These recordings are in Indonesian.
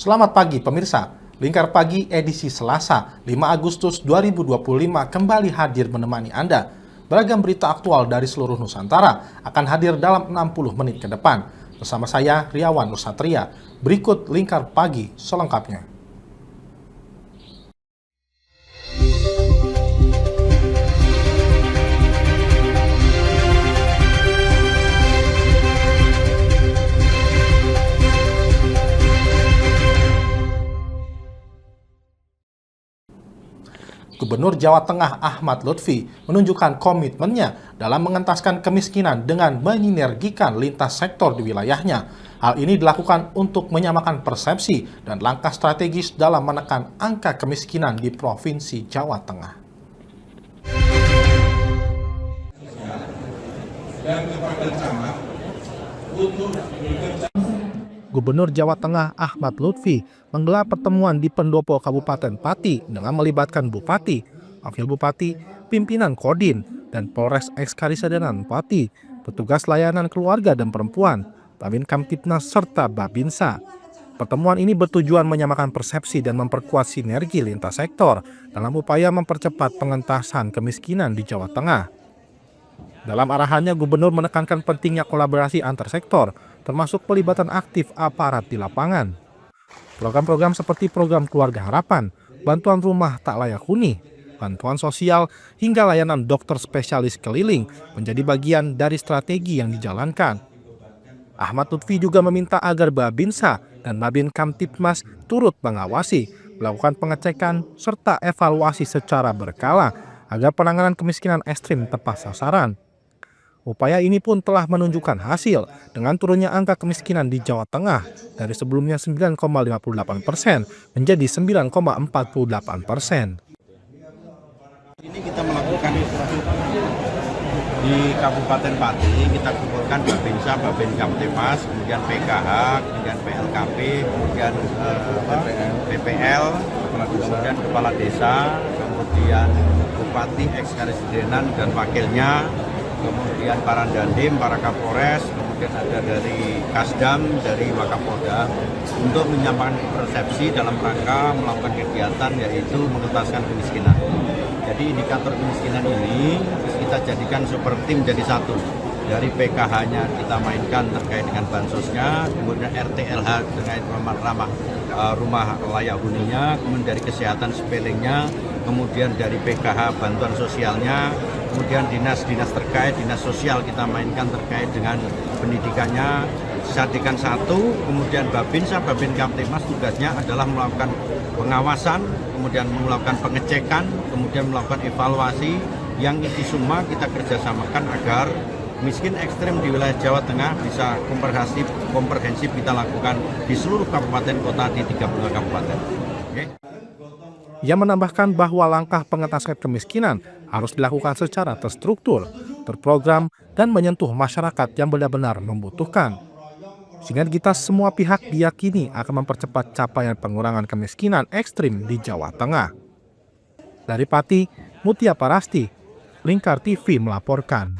Selamat pagi pemirsa, Lingkar Pagi edisi Selasa 5 Agustus 2025 kembali hadir menemani Anda. Beragam berita aktual dari seluruh Nusantara akan hadir dalam 60 menit ke depan. Bersama saya Riawan Nusatria, berikut Lingkar Pagi selengkapnya. Gubernur Jawa Tengah Ahmad Lutfi menunjukkan komitmennya dalam mengentaskan kemiskinan dengan menyinergikan lintas sektor di wilayahnya. Hal ini dilakukan untuk menyamakan persepsi dan langkah strategis dalam menekan angka kemiskinan di Provinsi Jawa Tengah. Gubernur Jawa Tengah Ahmad Lutfi menggelar pertemuan di pendopo Kabupaten Pati dengan melibatkan Bupati, Wakil Bupati, pimpinan Kodim, dan Polres Ekskarisadenan Pati, petugas layanan keluarga dan perempuan, Babin Kamtipnas, serta Babinsa. Pertemuan ini bertujuan menyamakan persepsi dan memperkuat sinergi lintas sektor dalam upaya mempercepat pengentasan kemiskinan di Jawa Tengah. Dalam arahannya, Gubernur menekankan pentingnya kolaborasi antar sektor, termasuk pelibatan aktif aparat di lapangan. Program-program seperti program Keluarga Harapan, bantuan rumah tak layak huni, bantuan sosial, hingga layanan dokter spesialis keliling menjadi bagian dari strategi yang dijalankan. Ahmad Lutfi juga meminta agar Babinsa dan Babin Kamtipmas turut mengawasi, melakukan pengecekan, serta evaluasi secara berkala agar penanganan kemiskinan ekstrim tepat sasaran. Upaya ini pun telah menunjukkan hasil dengan turunnya angka kemiskinan di Jawa Tengah dari sebelumnya 9,58% menjadi 9,48%. Ini kita melakukan di Kabupaten Pati, kita kumpulkan Babinsa, Babin Kamtipmas, kemudian PKH, kemudian PLKP, kemudian PPL, kemudian Kepala Desa, kemudian Bupati, Ekskarisadenan dan wakilnya, kemudian para Dandim, para Kapolres, kemudian ada dari Kasdam, dari Wakapolda, untuk menyampaikan persepsi dalam rangka melakukan kegiatan yaitu mengentaskan kemiskinan. Jadi indikator kemiskinan ini kita jadikan super tim jadi satu. Dari PKH-nya kita mainkan terkait dengan bansosnya, kemudian RTLH terkait rumah layak huninya, kemudian dari kesehatan sepelingnya, kemudian dari PKH bantuan sosialnya, kemudian dinas-dinas terkait, dinas sosial kita mainkan terkait dengan pendidikannya, disadikan satu, kemudian Babinsa, Babin Kamtipmas tugasnya adalah melakukan pengawasan, kemudian melakukan pengecekan, kemudian melakukan evaluasi, yang inti semua kita kerjasamakan agar miskin ekstrim di wilayah Jawa Tengah bisa komprehensif kita lakukan di seluruh kabupaten kota di 32 kabupaten. Okay. Ia menambahkan bahwa langkah pengentasan kemiskinan harus dilakukan secara terstruktur, terprogram, dan menyentuh masyarakat yang benar-benar membutuhkan. Sinergitas semua pihak diyakini akan mempercepat capaian pengurangan kemiskinan ekstrim di Jawa Tengah. Dari Pati, Mutia Parasti, Lingkar TV melaporkan.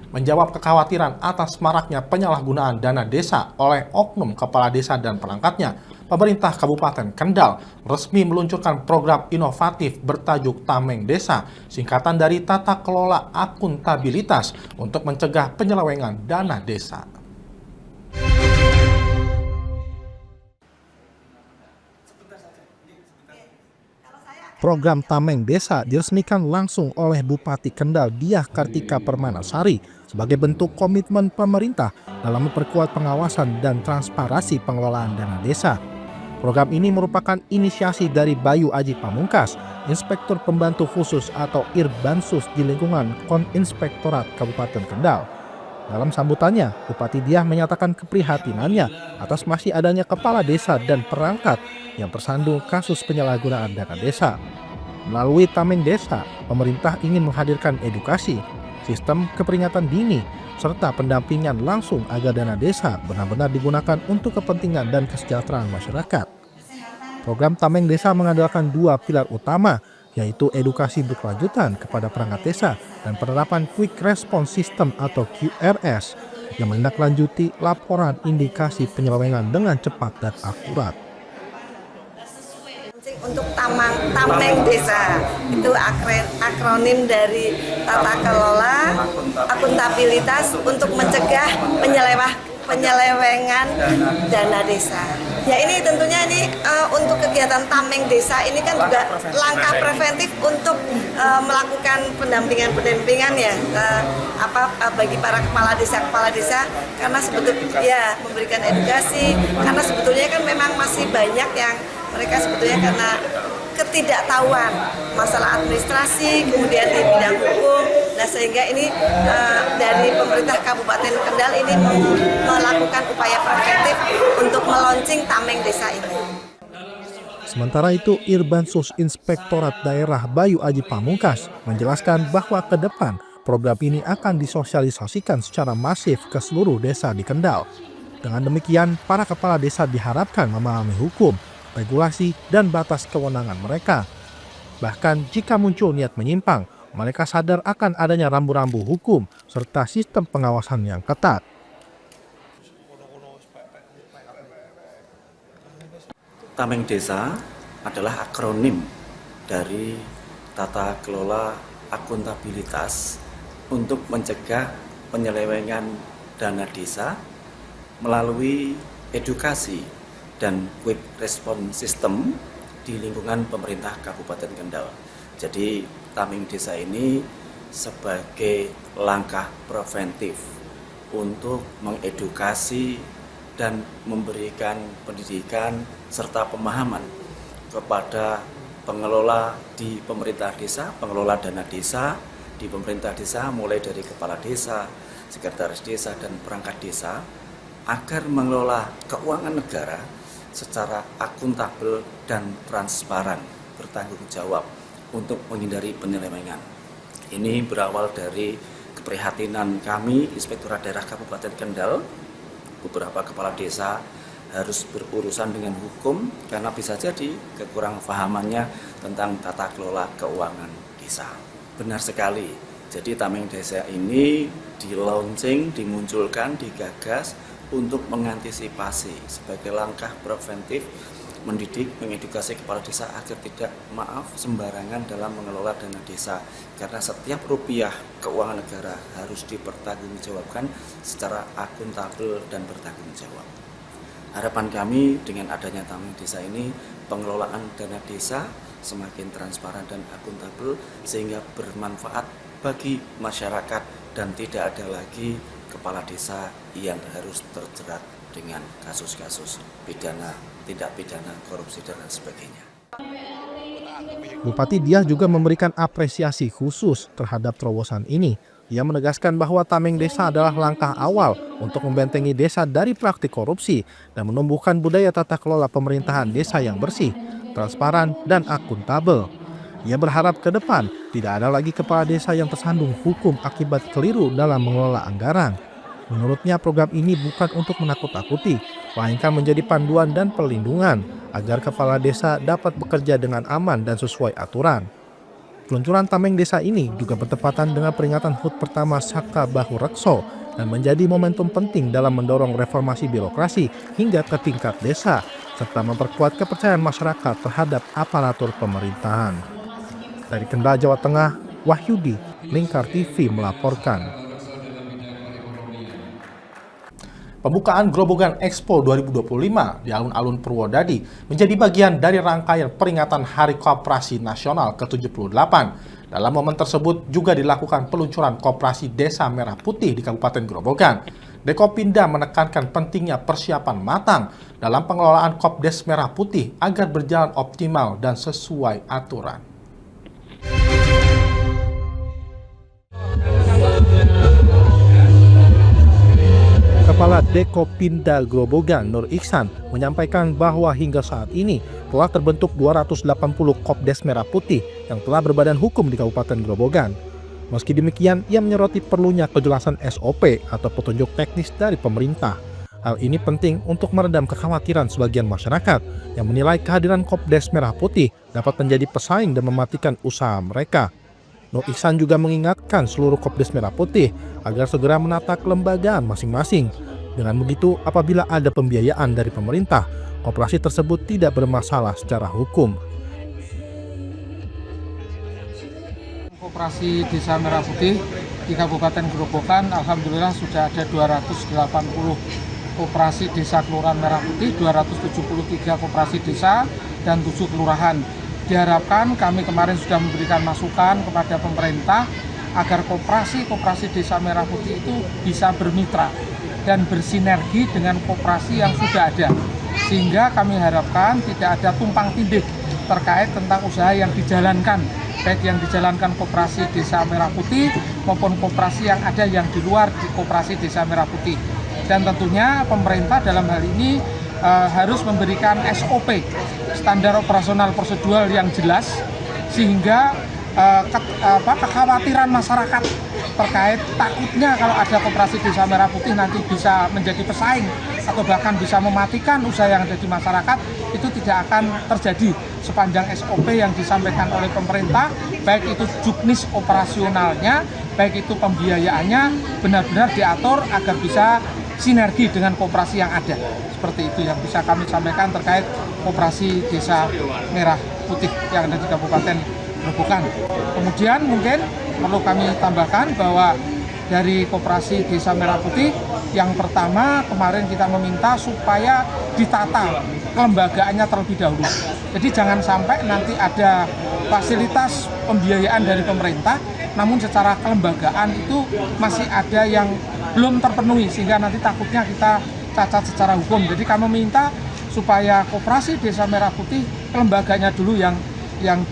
Menjawab kekhawatiran atas maraknya penyalahgunaan dana desa oleh oknum kepala desa dan perangkatnya, pemerintah Kabupaten Kendal resmi meluncurkan program inovatif bertajuk Tameng Desa, singkatan dari Tata Kelola Akuntabilitas untuk mencegah penyelewengan dana desa. Program Tameng Desa diresmikan langsung oleh Bupati Kendal Diah Kartika Permanasari sebagai bentuk komitmen pemerintah dalam memperkuat pengawasan dan transparansi pengelolaan dana desa. Program ini merupakan inisiasi dari Bayu Aji Pamungkas, Inspektur Pembantu Khusus atau Irbansus di lingkungan Koninspektorat Kabupaten Kendal. Dalam sambutannya, Bupati Diah menyatakan keprihatinannya atas masih adanya kepala desa dan perangkat yang tersandung kasus penyalahgunaan dana desa. Melalui Tameng Desa, pemerintah ingin menghadirkan edukasi, sistem keperingatan dini, serta pendampingan langsung agar dana desa benar-benar digunakan untuk kepentingan dan kesejahteraan masyarakat. Program Tameng Desa mengandalkan dua pilar utama, yaitu edukasi berkelanjutan kepada perangkat desa dan penerapan Quick Response System atau QRS. yang menindaklanjuti laporan indikasi penyelewengan dengan cepat dan akurat. Untuk Tameng Desa itu akronim dari tata kelola akuntabilitas untuk mencegah penyelewengan dana desa. Ya ini tentunya untuk kegiatan Tameng Desa ini kan juga langkah preventif untuk melakukan pendampingan ya bagi para kepala desa karena sebetulnya ya memberikan edukasi karena sebetulnya kan memang masih banyak yang mereka sebetulnya karena ketidaktahuan masalah administrasi, kemudian di bidang hukum. Nah sehingga ini dari pemerintah Kabupaten Kendal ini melakukan upaya preventif untuk meluncing Tameng Desa ini. Sementara itu, Irbansus Inspektorat Daerah Bayu Aji Pamungkas menjelaskan bahwa ke depan program ini akan disosialisasikan secara masif ke seluruh desa di Kendal. Dengan demikian, para kepala desa diharapkan memahami hukum, regulasi, dan batas kewenangan mereka. Bahkan jika muncul niat menyimpang, mereka sadar akan adanya rambu-rambu hukum serta sistem pengawasan yang ketat. Tameng Desa adalah akronim dari tata kelola akuntabilitas untuk mencegah penyelewengan dana desa melalui edukasi dan quick response system di lingkungan pemerintah Kabupaten Kendal. Jadi Tameng Desa ini sebagai langkah preventif untuk mengedukasi dan memberikan pendidikan serta pemahaman kepada pengelola di pemerintah desa, pengelola dana desa di pemerintah desa mulai dari kepala desa, sekretaris desa, dan perangkat desa agar mengelola keuangan negara secara akuntabel dan transparan, bertanggung jawab untuk menghindari penyelewengan. Ini berawal dari keprihatinan kami, Inspektorat Daerah Kabupaten Kendal. Beberapa kepala desa harus berurusan dengan hukum karena bisa jadi kekurang pahamannya tentang tata kelola keuangan desa. Benar sekali, jadi Tameng Desa ini di-launching, dimunculkan, digagas untuk mengantisipasi sebagai langkah preventif mendidik, mengedukasi kepala desa agar tidak sembarangan dalam mengelola dana desa. Karena setiap rupiah keuangan negara harus dipertanggungjawabkan secara akuntabel dan bertanggung jawab. Harapan kami dengan adanya Tameng Desa ini, pengelolaan dana desa semakin transparan dan akuntabel sehingga bermanfaat bagi masyarakat dan tidak ada lagi kepala desa yang harus terjerat dengan kasus-kasus pidana, tindak pidana, korupsi, dan lain sebagainya. Bupati Diah juga memberikan apresiasi khusus terhadap terobosan ini. Ia menegaskan bahwa Tameng Desa adalah langkah awal untuk membentengi desa dari praktik korupsi dan menumbuhkan budaya tata kelola pemerintahan desa yang bersih, transparan, dan akuntabel. Ia berharap ke depan tidak ada lagi kepala desa yang tersandung hukum akibat keliru dalam mengelola anggaran. Menurutnya program ini bukan untuk menakut-takuti, melainkan menjadi panduan dan perlindungan agar kepala desa dapat bekerja dengan aman dan sesuai aturan. Peluncuran Tameng Desa ini juga bertepatan dengan peringatan HUT pertama Saka Bahu Rekso dan menjadi momentum penting dalam mendorong reformasi birokrasi hingga ke tingkat desa, serta memperkuat kepercayaan masyarakat terhadap aparatur pemerintahan. Dari Kendal, Jawa Tengah, Wahyudi, Lingkar TV melaporkan. Pembukaan Grobogan Expo 2025 di alun-alun Purwodadi menjadi bagian dari rangkaian peringatan Hari Koperasi Nasional ke-78. Dalam momen tersebut juga dilakukan peluncuran Koperasi Desa Merah Putih di Kabupaten Grobogan. Dekopinda menekankan pentingnya persiapan matang dalam pengelolaan Kopdes Merah Putih agar berjalan optimal dan sesuai aturan. Kepala Dekopinda Grobogan Nur Iksan menyampaikan bahwa hingga saat ini telah terbentuk 280 Kopdes Merah Putih yang telah berbadan hukum di Kabupaten Grobogan. Meski demikian, ia menyoroti perlunya kejelasan SOP atau petunjuk teknis dari pemerintah. Hal ini penting untuk meredam kekhawatiran sebagian masyarakat yang menilai kehadiran Kopdes Merah Putih dapat menjadi pesaing dan mematikan usaha mereka. Nur Ihsan juga mengingatkan seluruh Kopdes Merah Putih agar segera menata kelembagaan masing-masing. Dengan begitu, apabila ada pembiayaan dari pemerintah, koperasi tersebut tidak bermasalah secara hukum. Koperasi Desa Merah Putih di Kabupaten Grobogan, alhamdulillah sudah ada 280 koperasi desa kelurahan Merah Putih, 273 koperasi desa, dan 7 kelurahan. Diharapkan kami kemarin sudah memberikan masukan kepada pemerintah agar koperasi desa Merah Putih itu bisa bermitra dan bersinergi dengan koperasi yang sudah ada. Sehingga kami harapkan tidak ada tumpang tindih terkait tentang usaha yang dijalankan, baik yang dijalankan koperasi desa Merah Putih maupun koperasi yang ada yang di luar di koperasi desa Merah Putih. Dan tentunya pemerintah dalam hal ini harus memberikan SOP, standar operasional prosedural yang jelas, sehingga kekhawatiran masyarakat terkait takutnya kalau ada koperasi desa Merah Putih nanti bisa menjadi pesaing atau bahkan bisa mematikan usaha yang ada di masyarakat, itu tidak akan terjadi sepanjang SOP yang disampaikan oleh pemerintah, baik itu juknis operasionalnya, baik itu pembiayaannya benar-benar diatur agar bisa sinergi dengan koperasi yang ada. Seperti itu yang bisa kami sampaikan terkait koperasi Desa Merah Putih yang ada di Kabupaten Grobogan. Kemudian mungkin perlu kami tambahkan bahwa dari koperasi Desa Merah Putih, yang pertama kemarin kita meminta supaya ditata kelembagaannya terlebih dahulu. Jadi jangan sampai nanti ada fasilitas pembiayaan dari pemerintah, namun secara kelembagaan itu masih ada yang belum terpenuhi, sehingga nanti takutnya kita cacat secara hukum. Jadi kami minta supaya koperasi Desa Merah Putih kelembaganya dulu yang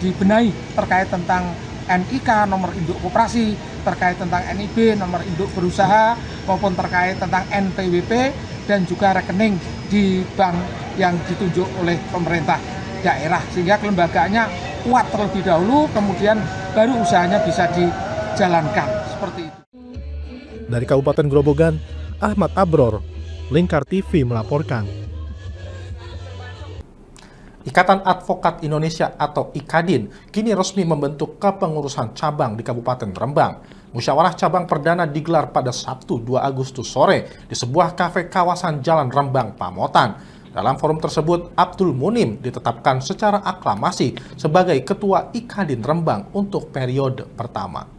dibenahi terkait tentang NIK, nomor induk koperasi, terkait tentang NIB, nomor induk berusaha, maupun terkait tentang NPWP, dan juga rekening di bank yang ditunjuk oleh pemerintah daerah, sehingga kelembagaannya kuat terlebih dahulu, kemudian baru usahanya bisa dijalankan. Seperti itu. Dari Kabupaten Grobogan, Ahmad Abror, Lingkar TV melaporkan. Ikatan Advokat Indonesia atau IKADIN kini resmi membentuk kepengurusan cabang di Kabupaten Rembang. Musyawarah cabang perdana digelar pada Sabtu 2 Agustus sore di sebuah kafe kawasan Jalan Rembang, Pamotan. Dalam forum tersebut, Abdul Munim ditetapkan secara aklamasi sebagai Ketua IKADIN Rembang untuk periode pertama.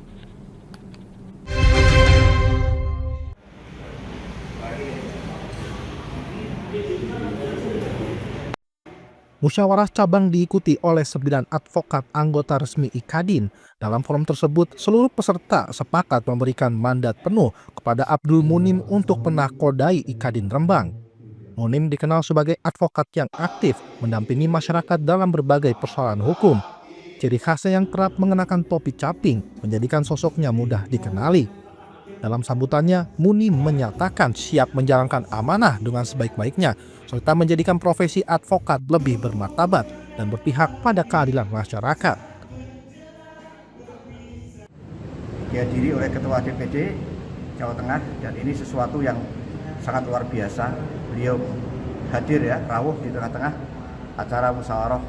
Musyawarah cabang diikuti oleh 9 advokat anggota resmi IKADIN. Dalam forum tersebut, seluruh peserta sepakat memberikan mandat penuh kepada Abdul Munim untuk menakodai IKADIN Rembang. Munim dikenal sebagai advokat yang aktif mendampingi masyarakat dalam berbagai persoalan hukum. Ciri khasnya yang kerap mengenakan topi caping menjadikan sosoknya mudah dikenali. Dalam sambutannya, Munim menyatakan siap menjalankan amanah dengan sebaik-baiknya, serta menjadikan profesi advokat lebih bermartabat dan berpihak pada keadilan masyarakat. Dihadiri oleh Ketua DPD Jawa Tengah, dan ini sesuatu yang sangat luar biasa. Beliau hadir rawuh di tengah-tengah acara musyawarah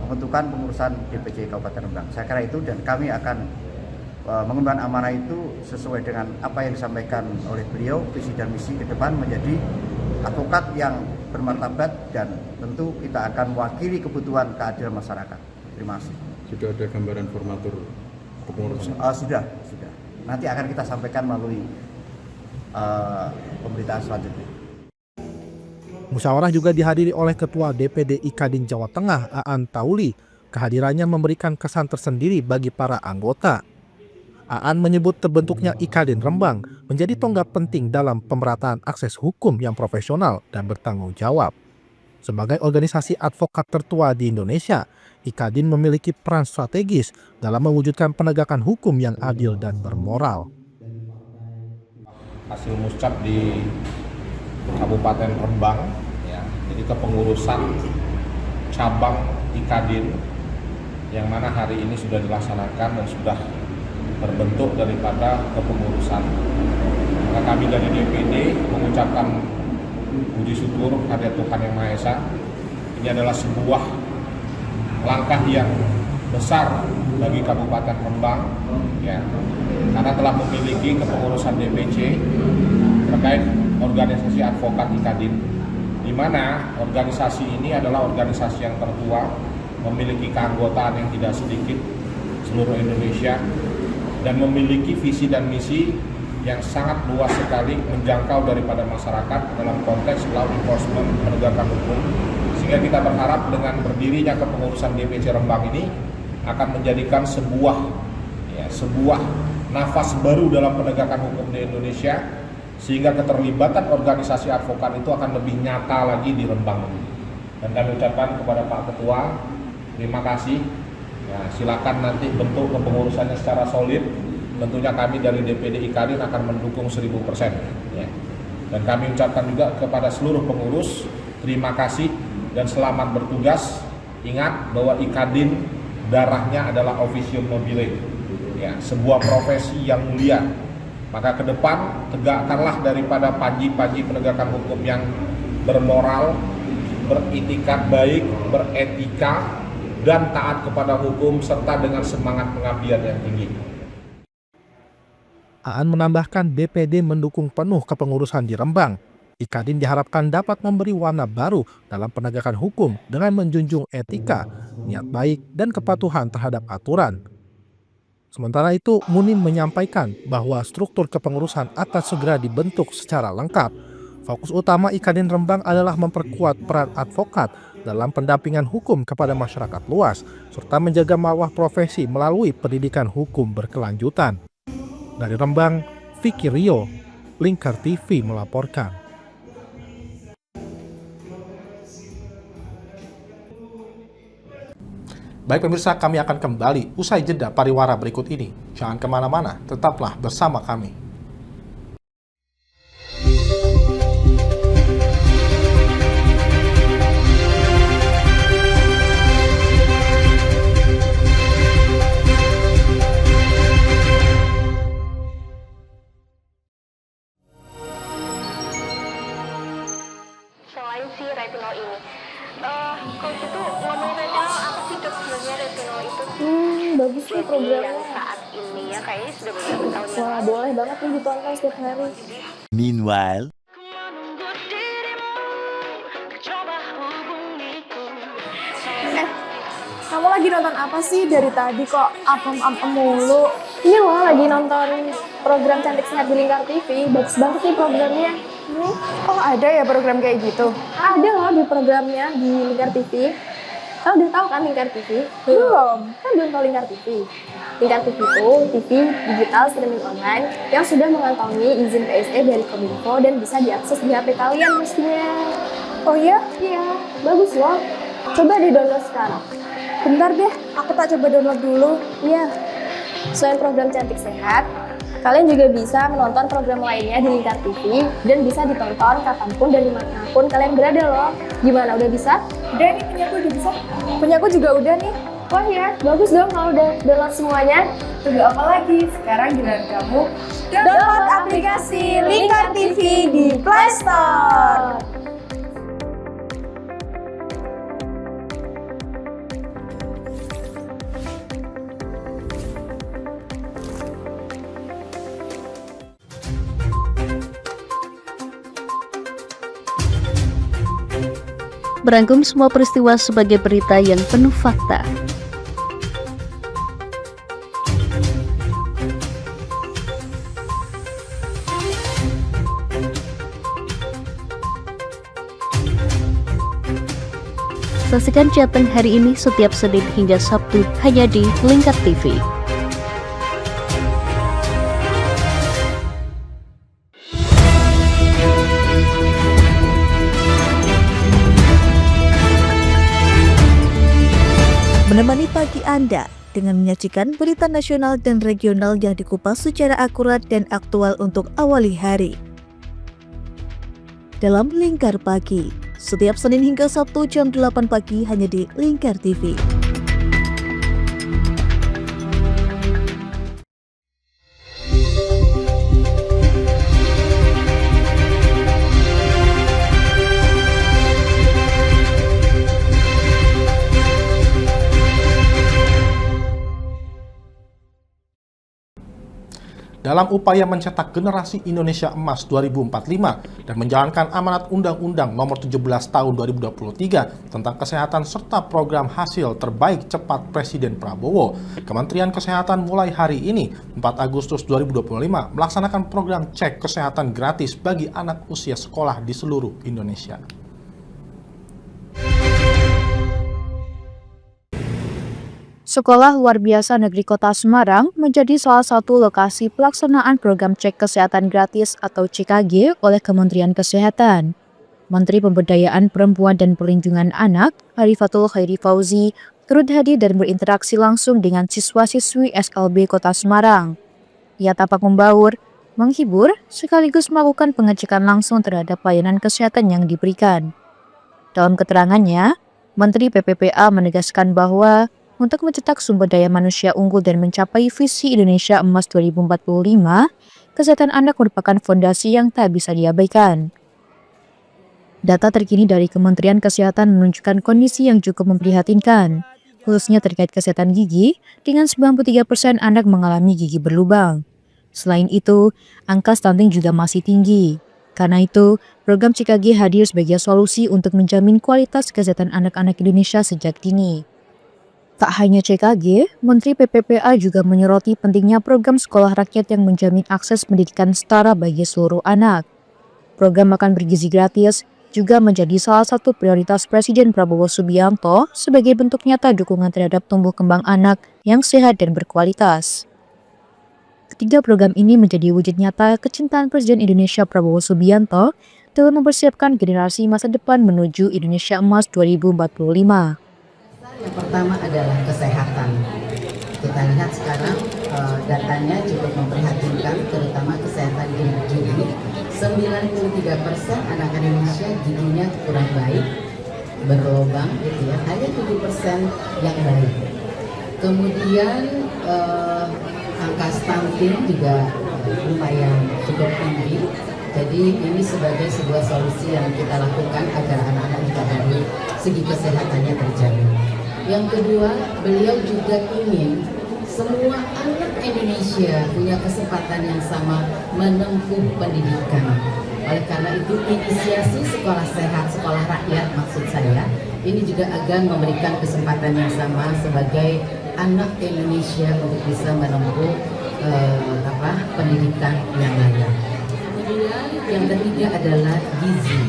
pembentukan pengurusan DPC Kabupaten Rembang. Saya kira itu, dan kami akan mengemban amanah itu sesuai dengan apa yang disampaikan oleh beliau, visi dan misi ke depan menjadi advokat yang bermartabat, dan tentu kita akan mewakili kebutuhan keadilan masyarakat. Terima kasih. Sudah ada gambaran formatur kepengurusan? Sudah. Nanti akan kita sampaikan melalui pemberitaan selanjutnya. Musyawarah juga dihadiri oleh Ketua DPD IKADIN Jawa Tengah, Aan Tauli. Kehadirannya memberikan kesan tersendiri bagi para anggota. Aan menyebut terbentuknya IKADIN Rembang menjadi tonggak penting dalam pemerataan akses hukum yang profesional dan bertanggung jawab. Sebagai organisasi advokat tertua di Indonesia, IKADIN memiliki peran strategis dalam mewujudkan penegakan hukum yang adil dan bermoral. Hasil muscap di Kabupaten Rembang, jadi kepengurusan cabang IKADIN yang mana hari ini sudah dilaksanakan dan sudah terbentuk daripada kepengurusan. Maka kami dari DPD mengucapkan puji syukur kepada Tuhan Yang Maha Esa. Ini adalah sebuah langkah yang besar bagi Kabupaten Rembang, ya, karena telah memiliki kepengurusan DPC terkait organisasi advokat Ikadin, di mana organisasi ini adalah organisasi yang tertua, memiliki keanggotaan yang tidak sedikit seluruh Indonesia, dan memiliki visi dan misi yang sangat luas sekali menjangkau daripada masyarakat dalam konteks law enforcement, penegakan hukum, sehingga kita berharap dengan berdirinya kepengurusan DPC Rembang ini akan menjadikan sebuah nafas baru dalam penegakan hukum di Indonesia, sehingga keterlibatan organisasi advokat itu akan lebih nyata lagi di Rembang. Dan kami ucapkan kepada Pak Ketua, terima kasih. Ya, silakan nanti bentuk kepengurusannya secara solid. Tentunya kami dari DPD Ikadin akan mendukung 1000%. Ya. Dan kami ucapkan juga kepada seluruh pengurus, terima kasih dan selamat bertugas. Ingat bahwa Ikadin darahnya adalah officium nobile, ya, sebuah profesi yang mulia. Maka ke depan tegakkanlah daripada panji-panji penegakan hukum yang bermoral, beritikat baik, beretika, dan taat kepada hukum serta dengan semangat pengabdian yang tinggi. Aan menambahkan BPD mendukung penuh kepengurusan di Rembang. Ikadin diharapkan dapat memberi warna baru dalam penegakan hukum dengan menjunjung etika, niat baik, dan kepatuhan terhadap aturan. Sementara itu, Munin menyampaikan bahwa struktur kepengurusan akan segera dibentuk secara lengkap. Fokus utama Ikadin Rembang adalah memperkuat peran advokat dalam pendampingan hukum kepada masyarakat luas, serta menjaga marwah profesi melalui pendidikan hukum berkelanjutan. Dari Rembang, Vicky Rio, Lingkar TV melaporkan. Baik pemirsa, kami akan kembali usai jeda pariwara berikut ini. Jangan kemana-mana, tetaplah bersama kami. Selain si retinol ini, kalau gitu ngomongin retinol, apa sih dok sebenarnya retinol itu? Bagus sih programnya. Yang saat ini ya kayaknya sudah beberapa tahun yang Wah, lalu. boleh banget nih ditonton setiap hari. Meanwhile, Kamu lagi nonton apa sih dari tadi kok apem-apem mulu? Ini loh lagi nonton program Cantik Sehat di Lingkar TV. Bagus banget nih programnya. Oh, ada ya program kayak gitu? Ada loh di programnya di Lingkar TV. Kamu udah tahu kan Lingkar TV? Belum. Kan belum tahu Lingkar TV. Lingkar TV itu TV digital streaming online yang sudah mengantongi izin PSE dari Kominfo dan bisa diakses di HP kalian mestinya. Oh iya? Iya, bagus loh. Coba di-download sekarang. Bentar deh, aku tak coba download dulu. Iya. Selain program Cantik Sehat, kalian juga bisa menonton program lainnya di Lingkar TV dan bisa ditonton kapanpun dan dimanapun kalian berada loh. Gimana, udah bisa? Udah nih, punyaku udah bisa. Punyaku juga udah nih. Wah ya, bagus dong kalau udah download semuanya. Tunggu apa lagi? Sekarang giliran kamu Download aplikasi Lingkar TV di Play Store. Merangkum semua peristiwa sebagai berita yang penuh fakta. Saksikan Jateng hari ini setiap Senin hingga Sabtu hanya di Lingkar TV. Menemani pagi Anda dengan menyajikan berita nasional dan regional yang dikupas secara akurat dan aktual untuk awali hari. Dalam Lingkar Pagi, setiap Senin hingga Sabtu jam 8 pagi hanya di Lingkar TV. dalam upaya mencetak generasi Indonesia Emas 2045 dan menjalankan amanat Undang-Undang Nomor 17 Tahun 2023 tentang kesehatan serta program hasil terbaik cepat Presiden Prabowo. Kementerian Kesehatan mulai hari ini, 4 Agustus 2025, melaksanakan program cek kesehatan gratis bagi anak usia sekolah di seluruh Indonesia. Sekolah Luar Biasa Negeri Kota Semarang menjadi salah satu lokasi pelaksanaan program cek kesehatan gratis atau CKG oleh Kementerian Kesehatan. Menteri Pemberdayaan Perempuan dan Perlindungan Anak, Harifatul Khairi Fauzi, turut hadir dan berinteraksi langsung dengan siswa-siswi SLB Kota Semarang. Ia tampak membaur, menghibur, sekaligus melakukan pengecekan langsung terhadap pelayanan kesehatan yang diberikan. Dalam keterangannya, Menteri PPPA menegaskan bahwa untuk mencetak sumber daya manusia unggul dan mencapai visi Indonesia Emas 2045, kesehatan anak merupakan fondasi yang tak bisa diabaikan. Data terkini dari Kementerian Kesehatan menunjukkan kondisi yang cukup memprihatinkan, khususnya terkait kesehatan gigi, dengan 93% anak mengalami gigi berlubang. Selain itu, angka stunting juga masih tinggi. Karena itu, program CKG hadir sebagai solusi untuk menjamin kualitas kesehatan anak-anak Indonesia sejak dini. Tak hanya CKG, Menteri PPPA juga menyoroti pentingnya program sekolah rakyat yang menjamin akses pendidikan setara bagi seluruh anak. Program makan bergizi gratis juga menjadi salah satu prioritas Presiden Prabowo Subianto sebagai bentuk nyata dukungan terhadap tumbuh kembang anak yang sehat dan berkualitas. Ketiga program ini menjadi wujud nyata kecintaan Presiden Indonesia Prabowo Subianto dalam mempersiapkan generasi masa depan menuju Indonesia Emas 2045. Yang pertama adalah kesehatan. Kita lihat sekarang datanya cukup memprihatinkan, terutama kesehatan gigi. 93% anak Indonesia giginya kurang baik, berlubang gitu ya. Hanya 7% yang baik. Kemudian angka stunting juga lumayan cukup tinggi. Jadi ini sebagai sebuah solusi yang kita lakukan agar anak-anak juga dari segi kesehatannya terjamin. Yang kedua, beliau juga ingin semua anak Indonesia punya kesempatan yang sama menempuh pendidikan. Oleh karena itu, inisiasi sekolah sehat, sekolah rakyat maksud saya, ini juga akan memberikan kesempatan yang sama sebagai anak Indonesia untuk bisa menempuh pendidikan yang layak. Kemudian yang ketiga adalah gizi.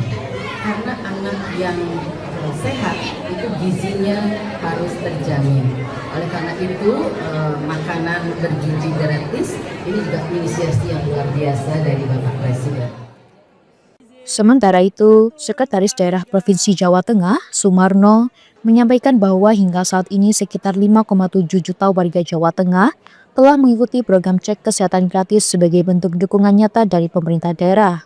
Karena anak yang sehat itu gizinya harus terjamin. Oleh karena itu makanan bergizi gratis ini juga inisiasi yang luar biasa dari Bapak Presiden. Sementara itu, Sekretaris Daerah Provinsi Jawa Tengah, Sumarno, menyampaikan bahwa hingga saat ini sekitar 5,7 juta warga Jawa Tengah telah mengikuti program cek kesehatan gratis sebagai bentuk dukungan nyata dari pemerintah daerah.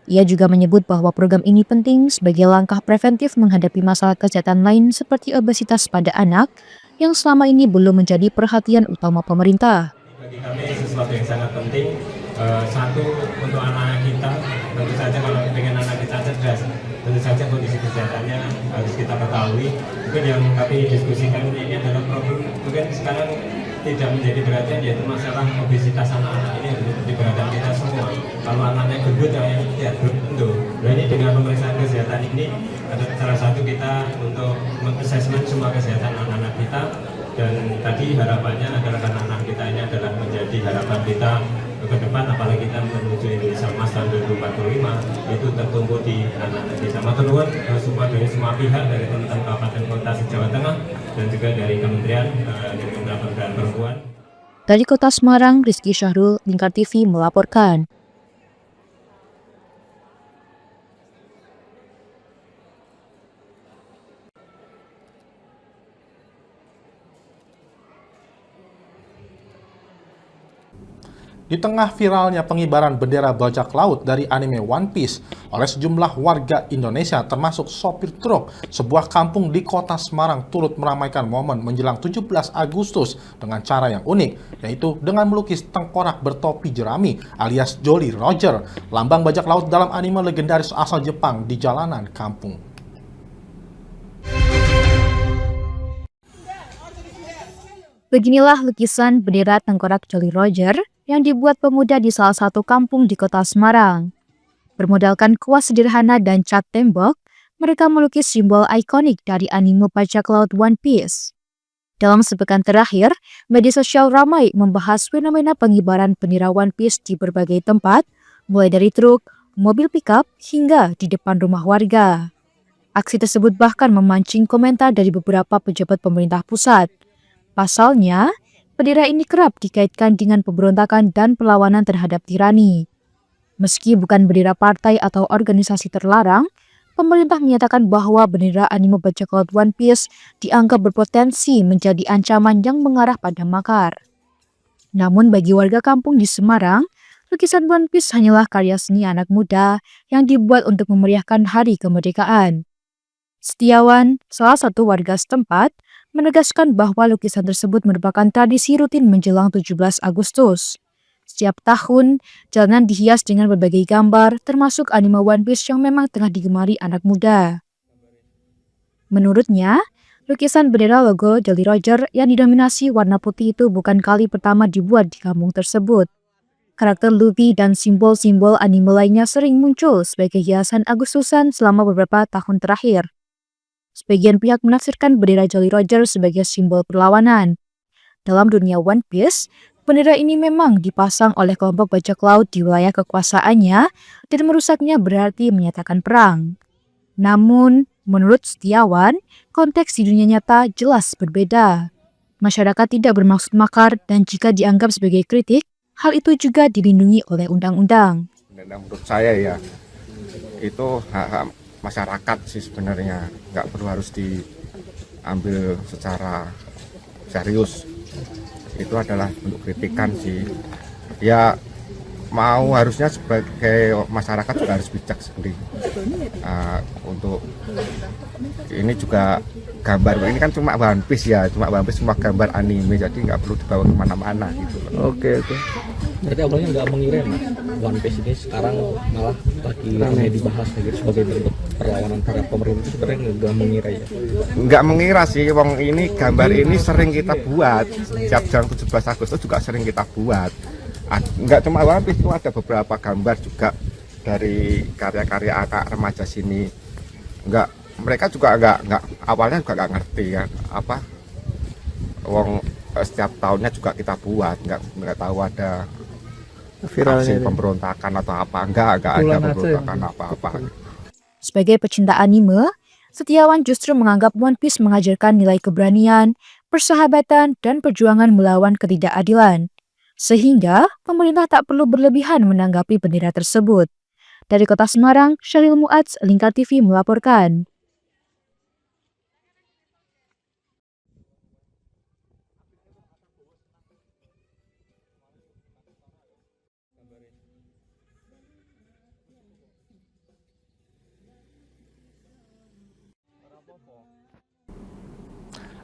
Ia juga menyebut bahwa program ini penting sebagai langkah preventif menghadapi masalah kesehatan lain seperti obesitas pada anak yang selama ini belum menjadi perhatian utama pemerintah. Bagi kami sesuatu yang sangat penting, satu untuk anak-anak kita, tentu saja kalau ingin anak kita cerdas, tentu saja kondisi kesehatannya harus kita ketahui. Mungkin yang kami diskusikan ini adalah problem mungkin sekarang tidak menjadi perhatian, yaitu masalah obesitas anak-anak ini harus menjadi perhatian kita semua. Kalau anaknya gendut, yang tidak berbentuk. Nah ini dengan pemeriksaan kesehatan ini ada salah satu kita untuk mengassessment semua kesehatan anak-anak kita. Dan tadi harapannya adalah anak-anak kita ini adalah menjadi harapan kita ke depan, apalagi kita menuju Indonesia Emas tahun 2045, itu tertumbuh di anak-anak kita. Matur nuwun dari semua pihak, dari teman-teman Kabupaten Kota Jawa Tengah dan juga dari Kementerian Pemberdayaan Perempuan. Dari Kota Semarang, Rizky Syahrul, Lingkar TV melaporkan. Di tengah viralnya pengibaran bendera bajak laut dari anime One Piece oleh sejumlah warga Indonesia termasuk sopir truk, sebuah kampung di Kota Semarang turut meramaikan momen menjelang 17 Agustus dengan cara yang unik, yaitu dengan melukis tengkorak bertopi jerami alias Jolly Roger, lambang bajak laut dalam anime legendaris asal Jepang di jalanan kampung. Beginilah lukisan bendera tengkorak Jolly Roger yang dibuat pemuda di salah satu kampung di kota Semarang. Bermodalkan kuas sederhana dan cat tembok, mereka melukis simbol ikonik dari anime bajak laut One Piece. Dalam sepekan terakhir, media sosial ramai membahas fenomena pengibaran bendera One Piece di berbagai tempat, mulai dari truk, mobil pickup, hingga di depan rumah warga. Aksi tersebut bahkan memancing komentar dari beberapa pejabat pemerintah pusat. Pasalnya, bendera ini kerap dikaitkan dengan pemberontakan dan perlawanan terhadap tirani. Meski bukan bendera partai atau organisasi terlarang, pemerintah menyatakan bahwa bendera anime bajak laut One Piece dianggap berpotensi menjadi ancaman yang mengarah pada makar. Namun bagi warga kampung di Semarang, lukisan One Piece hanyalah karya seni anak muda yang dibuat untuk memeriahkan hari kemerdekaan. Setiawan, salah satu warga setempat, menegaskan bahwa lukisan tersebut merupakan tradisi rutin menjelang 17 Agustus. Setiap tahun, jalanan dihias dengan berbagai gambar, termasuk anime One Piece yang memang tengah digemari anak muda. Menurutnya, lukisan bendera logo Jolly Roger yang didominasi warna putih itu bukan kali pertama dibuat di kampung tersebut. Karakter Luffy dan simbol-simbol anime lainnya sering muncul sebagai hiasan Agustusan selama beberapa tahun terakhir. Sebagian pihak menafsirkan bendera Jolly Roger sebagai simbol perlawanan. Dalam dunia One Piece, bendera ini memang dipasang oleh kelompok bajak laut di wilayah kekuasaannya dan merusaknya berarti menyatakan perang. Namun, menurut Setiawan, konteks di dunia nyata jelas berbeda. Masyarakat tidak bermaksud makar dan jika dianggap sebagai kritik, hal itu juga dilindungi oleh undang-undang. Menurut saya ya, itu hak masyarakat sih sebenarnya, nggak perlu harus diambil secara serius. Itu adalah bentuk kritikan sih. Ya mau harusnya sebagai masyarakat juga harus bijak sendiri. Untuk ini juga gambar ini kan cuma One Piece ya, cuma One Piece cuma gambar anime, jadi nggak perlu dibawa kemana-mana gitu. Oke. Berarti awalnya nggak mengira One Piece ini sekarang malah lagi ramai dibahas sebagai bentuk perlawanan terhadap pemerintah, sebenarnya nggak mengira ya? Nggak mengira sih, wong ini gambar ini sering kita buat, setiap jam 17 Agustus juga sering kita buat. Nggak cuma One Piece, itu ada beberapa gambar juga dari karya-karya anak remaja sini. Mereka juga nggak awalnya juga nggak ngerti ya apa wong setiap tahunnya juga kita buat, nggak tahu ada aksi pemberontakan atau apa, nggak ada pemberontakan apa-apa. Sebagai pecinta anime, Setiawan justru menganggap One Piece mengajarkan nilai keberanian, persahabatan, dan perjuangan melawan ketidakadilan. Sehingga pemerintah tak perlu berlebihan menanggapi bendera tersebut. Dari Kota Semarang, Syahril Muadz, Lingkar TV melaporkan.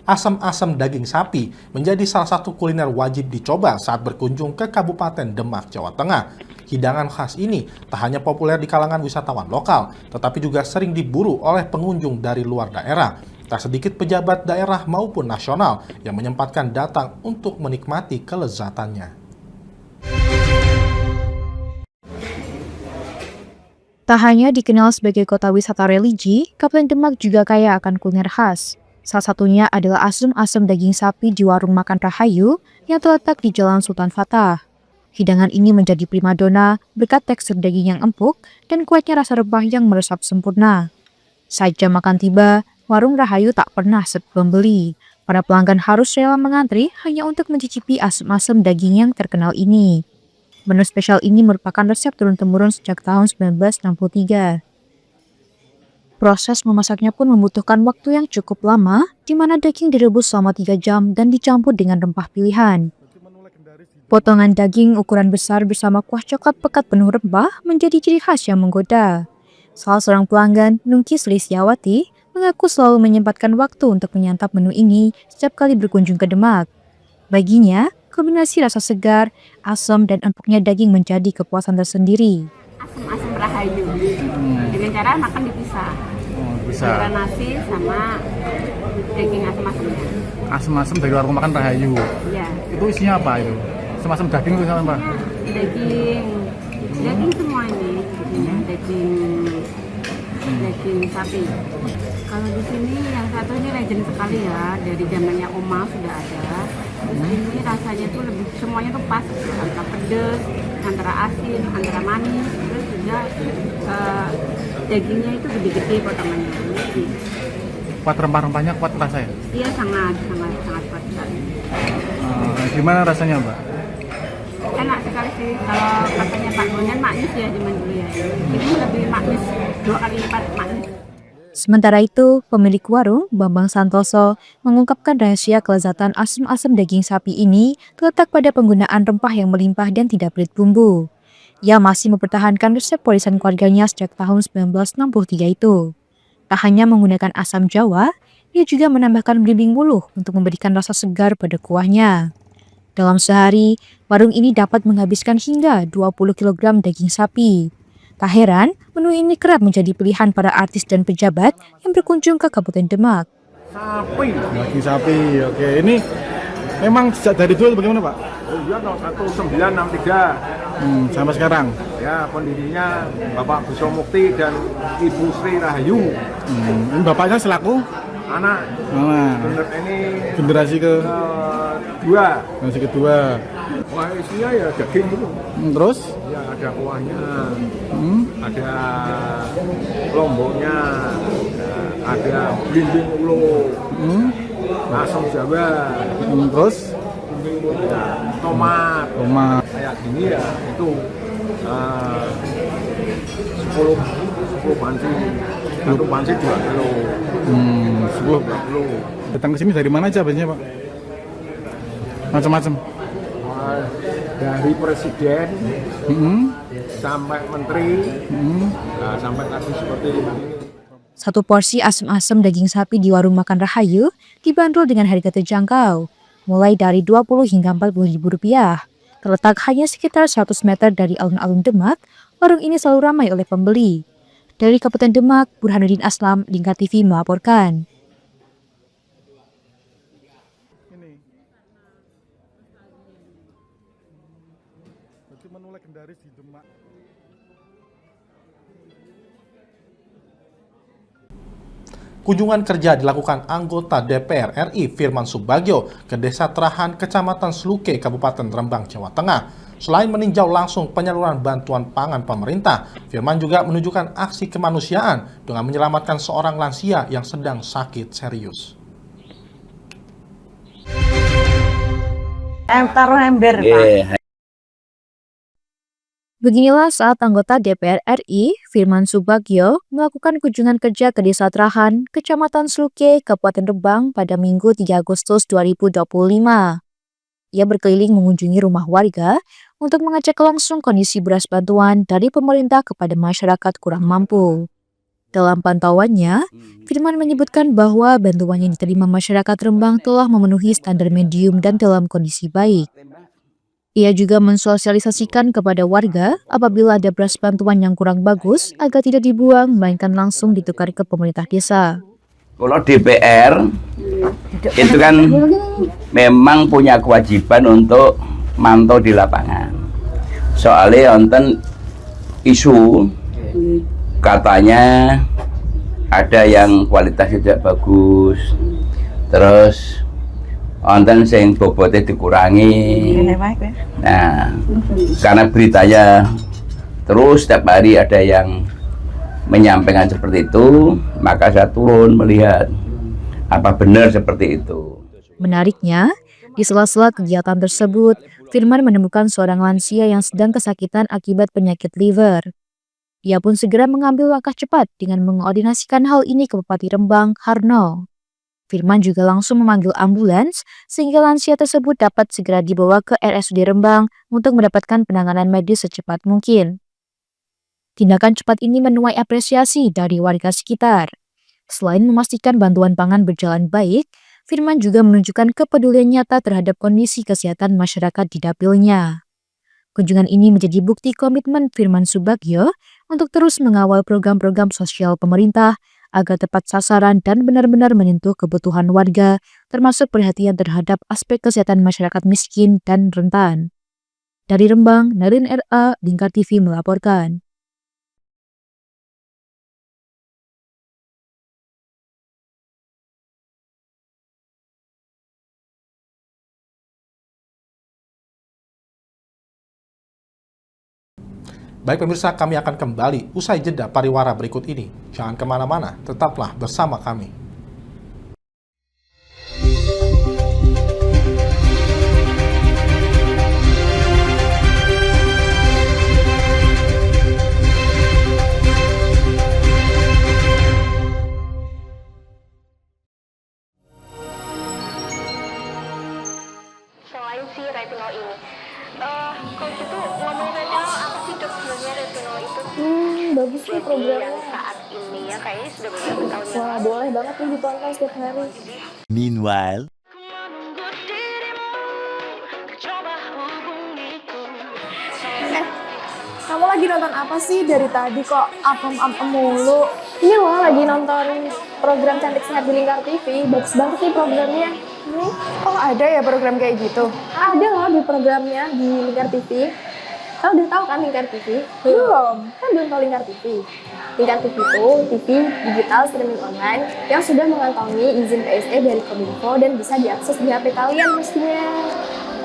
Asam-asam daging sapi menjadi salah satu kuliner wajib dicoba saat berkunjung ke Kabupaten Demak, Jawa Tengah. Hidangan khas ini tak hanya populer di kalangan wisatawan lokal, tetapi juga sering diburu oleh pengunjung dari luar daerah. Tak sedikit pejabat daerah maupun nasional yang menyempatkan datang untuk menikmati kelezatannya. Tak hanya dikenal sebagai kota wisata religi, Kabupaten Demak juga kaya akan kuliner khas. Salah satunya adalah asam-asam daging sapi di warung makan Rahayu yang terletak di Jalan Sultan Fatah. Hidangan ini menjadi primadona berkat tekstur daging yang empuk dan kuatnya rasa rempah yang meresap sempurna. Saat jam makan tiba, warung Rahayu tak pernah sepi pembeli. Para pelanggan harus rela mengantri hanya untuk mencicipi asam-asam daging yang terkenal ini. Menu spesial ini merupakan resep turun-temurun sejak tahun 1963. Proses memasaknya pun membutuhkan waktu yang cukup lama, di mana daging direbus selama 3 jam dan dicampur dengan rempah pilihan. Potongan daging ukuran besar bersama kuah coklat pekat penuh rempah menjadi ciri khas yang menggoda. Salah seorang pelanggan, Nungki Selisiawati, mengaku selalu menyempatkan waktu untuk menyantap menu ini setiap kali berkunjung ke Demak. Baginya, kombinasi rasa segar, asam, dan empuknya daging menjadi kepuasan tersendiri. Asam-asam Rahayu, dengan cara makan dipisah. Antara nasi sama daging asam-asamnya. Asam-asam dari warung makan Rahayu. Iya. Itu isinya apa itu? Asam-asam daging itu sama Pak? Daging semua ini, daging sapi. Kalau di sini yang satu ini legend sekali ya, dari zamannya Oma sudah ada. Terus ini rasanya tuh lebih semuanya tuh pas, antara pedas, antara asin, antara manis, terus juga dagingnya itu gede-gede potongannya. Kuat rempah-rempahnya, kuat rasanya? Iya sangat kuat sekali. Gimana rasanya Mbak? Enak sekali sih, kalau katanya Pak Bonyan manis ya zaman dulu ya. Ini lebih manis, 2 kali lipat manis. Sementara itu, pemilik warung, Bambang Santoso, mengungkapkan rahasia kelezatan asam-asam daging sapi ini terletak pada penggunaan rempah yang melimpah dan tidak pelit bumbu. Ia masih mempertahankan resep warisan keluarganya sejak tahun 1963 itu. Tak hanya menggunakan asam jawa, ia juga menambahkan belimbing wuluh untuk memberikan rasa segar pada kuahnya. Dalam sehari, warung ini dapat menghabiskan hingga 20 kg daging sapi. Tak heran, menu ini kerap menjadi pilihan para artis dan pejabat yang berkunjung ke Kabupaten Demak. Daging sapi, oke. Ini memang sejak dari dulu bagaimana Pak? Oh iya, 1963. Sampai sekarang? Ya, pendirinya Bapak Buso Mukti dan Ibu Sri Rahayu. Ini bapaknya selaku? Anak. Ini generasi kedua. Generasi kedua. Wah, isinya ya daging itu. Terus? Ya ada kuahnya, ada lomboknya, ada belimbing ulo, asam jawa. Terus? Ya, tomat. Kayak gini ya itu 10 panci. 1 panci 2 kilo. 10 kilo. Datang ke sini dari mana aja biasanya Pak? Macam-macam. Dari presiden sampai menteri, sampai tadi seperti ini. Satu porsi asam-asam daging sapi di warung makan Rahayu dibanderol dengan harga terjangkau, mulai dari Rp20 hingga Rp40.000. Terletak hanya sekitar 100 meter dari alun-alun Demak, warung ini selalu ramai oleh pembeli. Dari Kabupaten Demak, Burhanuddin Aslam, Lingkar TV melaporkan. Menu legendaris di Demak. Kunjungan kerja dilakukan anggota DPR RI Firman Subagio ke Desa Terahan, Kecamatan Sluke, Kabupaten Rembang, Jawa Tengah. Selain meninjau langsung penyaluran bantuan pangan pemerintah, Firman juga menunjukkan aksi kemanusiaan dengan menyelamatkan seorang lansia yang sedang sakit serius. Taruh ember, Pak. Beginilah saat anggota DPR RI, Firman Subagio, melakukan kunjungan kerja ke Desa Terahan, Kecamatan Sluke, Kabupaten Rembang pada Minggu 3 Agustus 2025. Ia berkeliling mengunjungi rumah warga untuk mengecek langsung kondisi beras bantuan dari pemerintah kepada masyarakat kurang mampu. Dalam pantauannya, Firman menyebutkan bahwa bantuan yang diterima masyarakat Rembang telah memenuhi standar medium dan dalam kondisi baik. Ia juga mensosialisasikan kepada warga apabila ada beras bantuan yang kurang bagus agar tidak dibuang, melainkan langsung ditukar ke pemerintah desa. Kalau DPR itu kan memang punya kewajiban untuk mantau di lapangan. Soalnya wonten isu katanya ada yang kualitas tidak bagus, terus wonten sing bobotnya dikurangi. Nah, karena beritanya terus setiap hari ada yang menyampaikan seperti itu, maka saya turun melihat apa benar seperti itu. Menariknya, di sela-sela kegiatan tersebut, Firman menemukan seorang lansia yang sedang kesakitan akibat penyakit liver. Ia pun segera mengambil langkah cepat dengan mengkoordinasikan hal ini ke Bupati Rembang, Harno. Firman juga langsung memanggil ambulans sehingga lansia tersebut dapat segera dibawa ke RSUD Rembang untuk mendapatkan penanganan medis secepat mungkin. Tindakan cepat ini menuai apresiasi dari warga sekitar. Selain memastikan bantuan pangan berjalan baik, Firman juga menunjukkan kepedulian nyata terhadap kondisi kesehatan masyarakat di dapilnya. Kunjungan ini menjadi bukti komitmen Firman Subagio untuk terus mengawal program-program sosial pemerintah agar tepat sasaran dan benar-benar menyentuh kebutuhan warga, termasuk perhatian terhadap aspek kesehatan masyarakat miskin dan rentan. Dari Rembang, Narin RA, Lingkar TV melaporkan. Baik pemirsa, kami akan kembali usai jeda pariwara berikut ini. Jangan kemana-mana, tetaplah bersama kami. Selain si retinol ini, kalau gitu ngomongin retinol, apa sih dok sebenarnya retinol itu? Bagus nih programnya. Yang saat ini ya kayaknya sudah beberapa tahun yang Wah, boleh banget nih ditonton setiap hari. Meanwhile, Kamu lagi nonton apa sih dari tadi kok apem-apem mulu? Ini loh lagi nonton program Cantik Sehat di Lingkar TV. Bagus banget nih programnya. Oh ada ya program kayak gitu? Ada loh di programnya di Lingkar TV. Kau udah tahu kan Lingkar TV? Belum. Kan belum tahu Lingkar TV. Lingkar TV itu TV digital streaming online yang sudah mengantongi izin PSE dari Kominfo dan bisa diakses di HP kalian mestinya.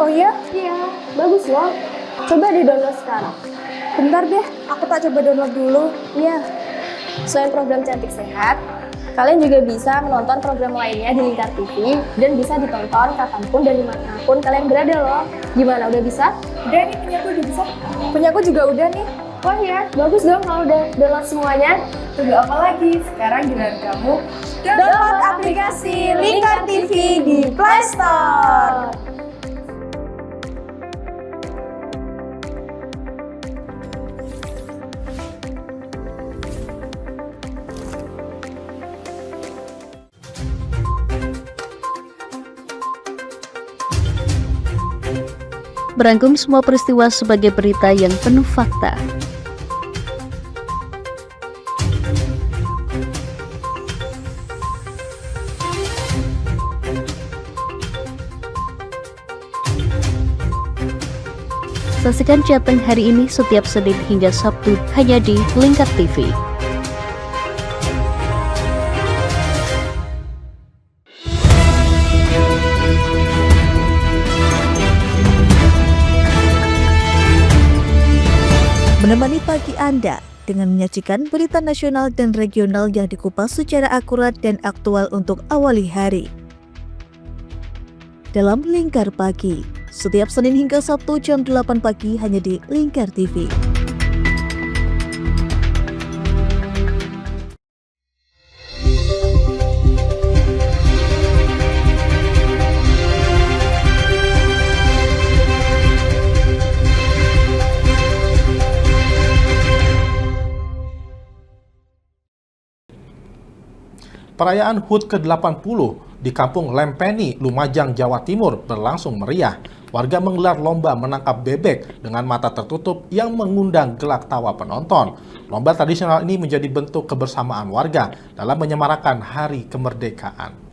Oh iya? Iya, bagus loh. Coba di-download sekarang. Bentar deh, aku tak coba download dulu. Iya. Selain program Cantik Sehat, kalian juga bisa menonton program lainnya di Lingkar TV dan bisa ditonton kapanpun dan dimanapun kalian berada loh. Gimana, udah bisa? Udah nih, punyaku udah bisa. Punyaku juga udah nih. Wah ya, bagus dong kalau udah download semuanya. Tunggu apa lagi? Sekarang giliran kamu download aplikasi Lingkar TV di Play Store. Merangkum semua peristiwa sebagai berita yang penuh fakta. Saksikan Jateng hari ini setiap Senin hingga Sabtu hanya di Lingkar TV. Menemani pagi Anda dengan menyajikan berita nasional dan regional yang dikupas secara akurat dan aktual untuk awali hari. Dalam Lingkar Pagi, setiap Senin hingga Sabtu jam 8 pagi hanya di Lingkar TV. Perayaan HUT ke-80 di Kampung Lempeni, Lumajang, Jawa Timur berlangsung meriah. Warga menggelar lomba menangkap bebek dengan mata tertutup yang mengundang gelak tawa penonton. Lomba tradisional ini menjadi bentuk kebersamaan warga dalam menyemarakan Hari Kemerdekaan.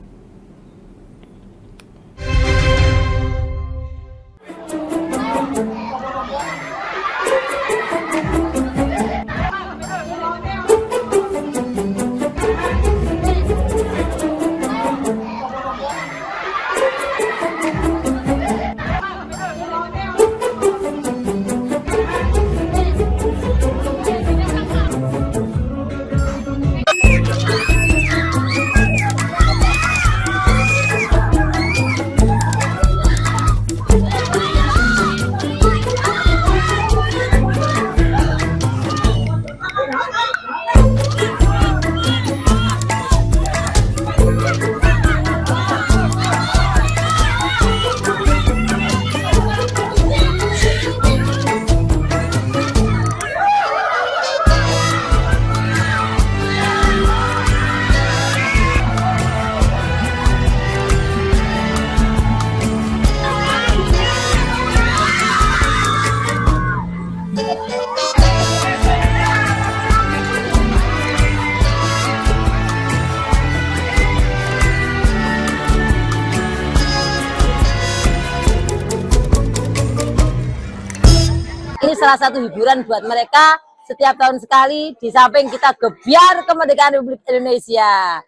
salah satu hiburan buat mereka setiap tahun sekali, di samping kita gebiar kemerdekaan Republik Indonesia.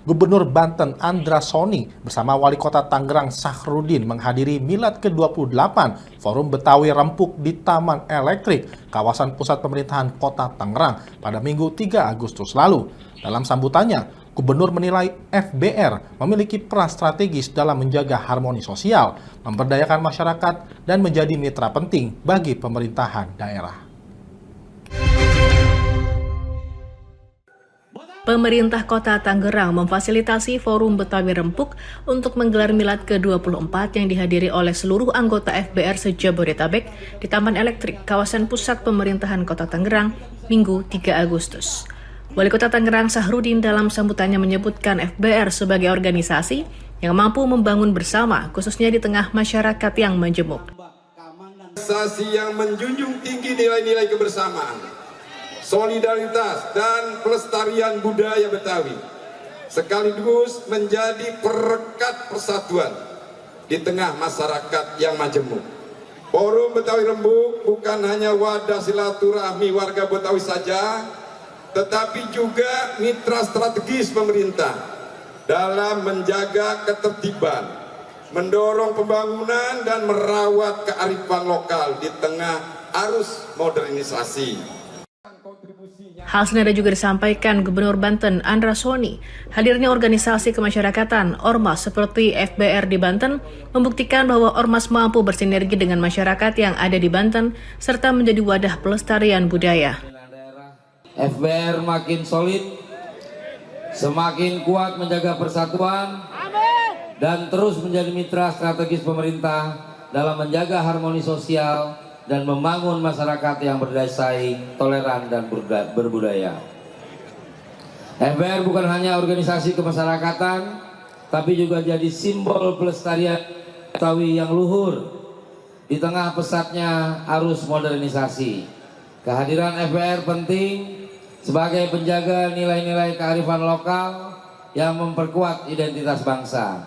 Gubernur Banten Andra Soni bersama Wali Kota Tangerang Sahrudin menghadiri Milad ke-28 Forum Betawi Rempuk di Taman Elektrik, kawasan pusat pemerintahan Kota Tangerang pada Minggu 3 Agustus lalu. Dalam sambutannya, Gubernur menilai FBR memiliki peran strategis dalam menjaga harmoni sosial, memberdayakan masyarakat, dan menjadi mitra penting bagi pemerintahan daerah. Pemerintah Kota Tangerang memfasilitasi Forum Betawi Rempuk untuk menggelar Milad ke-24 yang dihadiri oleh seluruh anggota FBR se-Jabodetabek di Taman Elektrik, kawasan pusat pemerintahan Kota Tangerang, Minggu 3 Agustus. Wali Kota Tangerang Sahrudin dalam sambutannya menyebutkan FBR sebagai organisasi yang mampu membangun bersama, khususnya di tengah masyarakat yang menjemuk. Organisasi yang menjunjung tinggi nilai-nilai kebersamaan, solidaritas, dan pelestarian budaya Betawi, sekaligus menjadi perekat persatuan di tengah masyarakat yang majemuk. Forum Betawi Rempuk bukan hanya wadah silaturahmi warga Betawi saja, tetapi juga mitra strategis pemerintah dalam menjaga ketertiban, mendorong pembangunan, dan merawat kearifan lokal di tengah arus modernisasi. Hal senada juga disampaikan Gubernur Banten Andra Soni. Hadirnya organisasi kemasyarakatan Ormas seperti FBR di Banten membuktikan bahwa Ormas mampu bersinergi dengan masyarakat yang ada di Banten serta menjadi wadah pelestarian budaya. FBR makin solid, semakin kuat menjaga persatuan, dan terus menjadi mitra strategis pemerintah dalam menjaga harmoni sosial dan membangun masyarakat yang berdaya saing, toleran, dan berbudaya. FBR bukan hanya organisasi kemasyarakatan, tapi juga jadi simbol pelestarian Betawi yang luhur di tengah pesatnya arus modernisasi. Kehadiran FBR penting sebagai penjaga nilai-nilai kearifan lokal yang memperkuat identitas bangsa.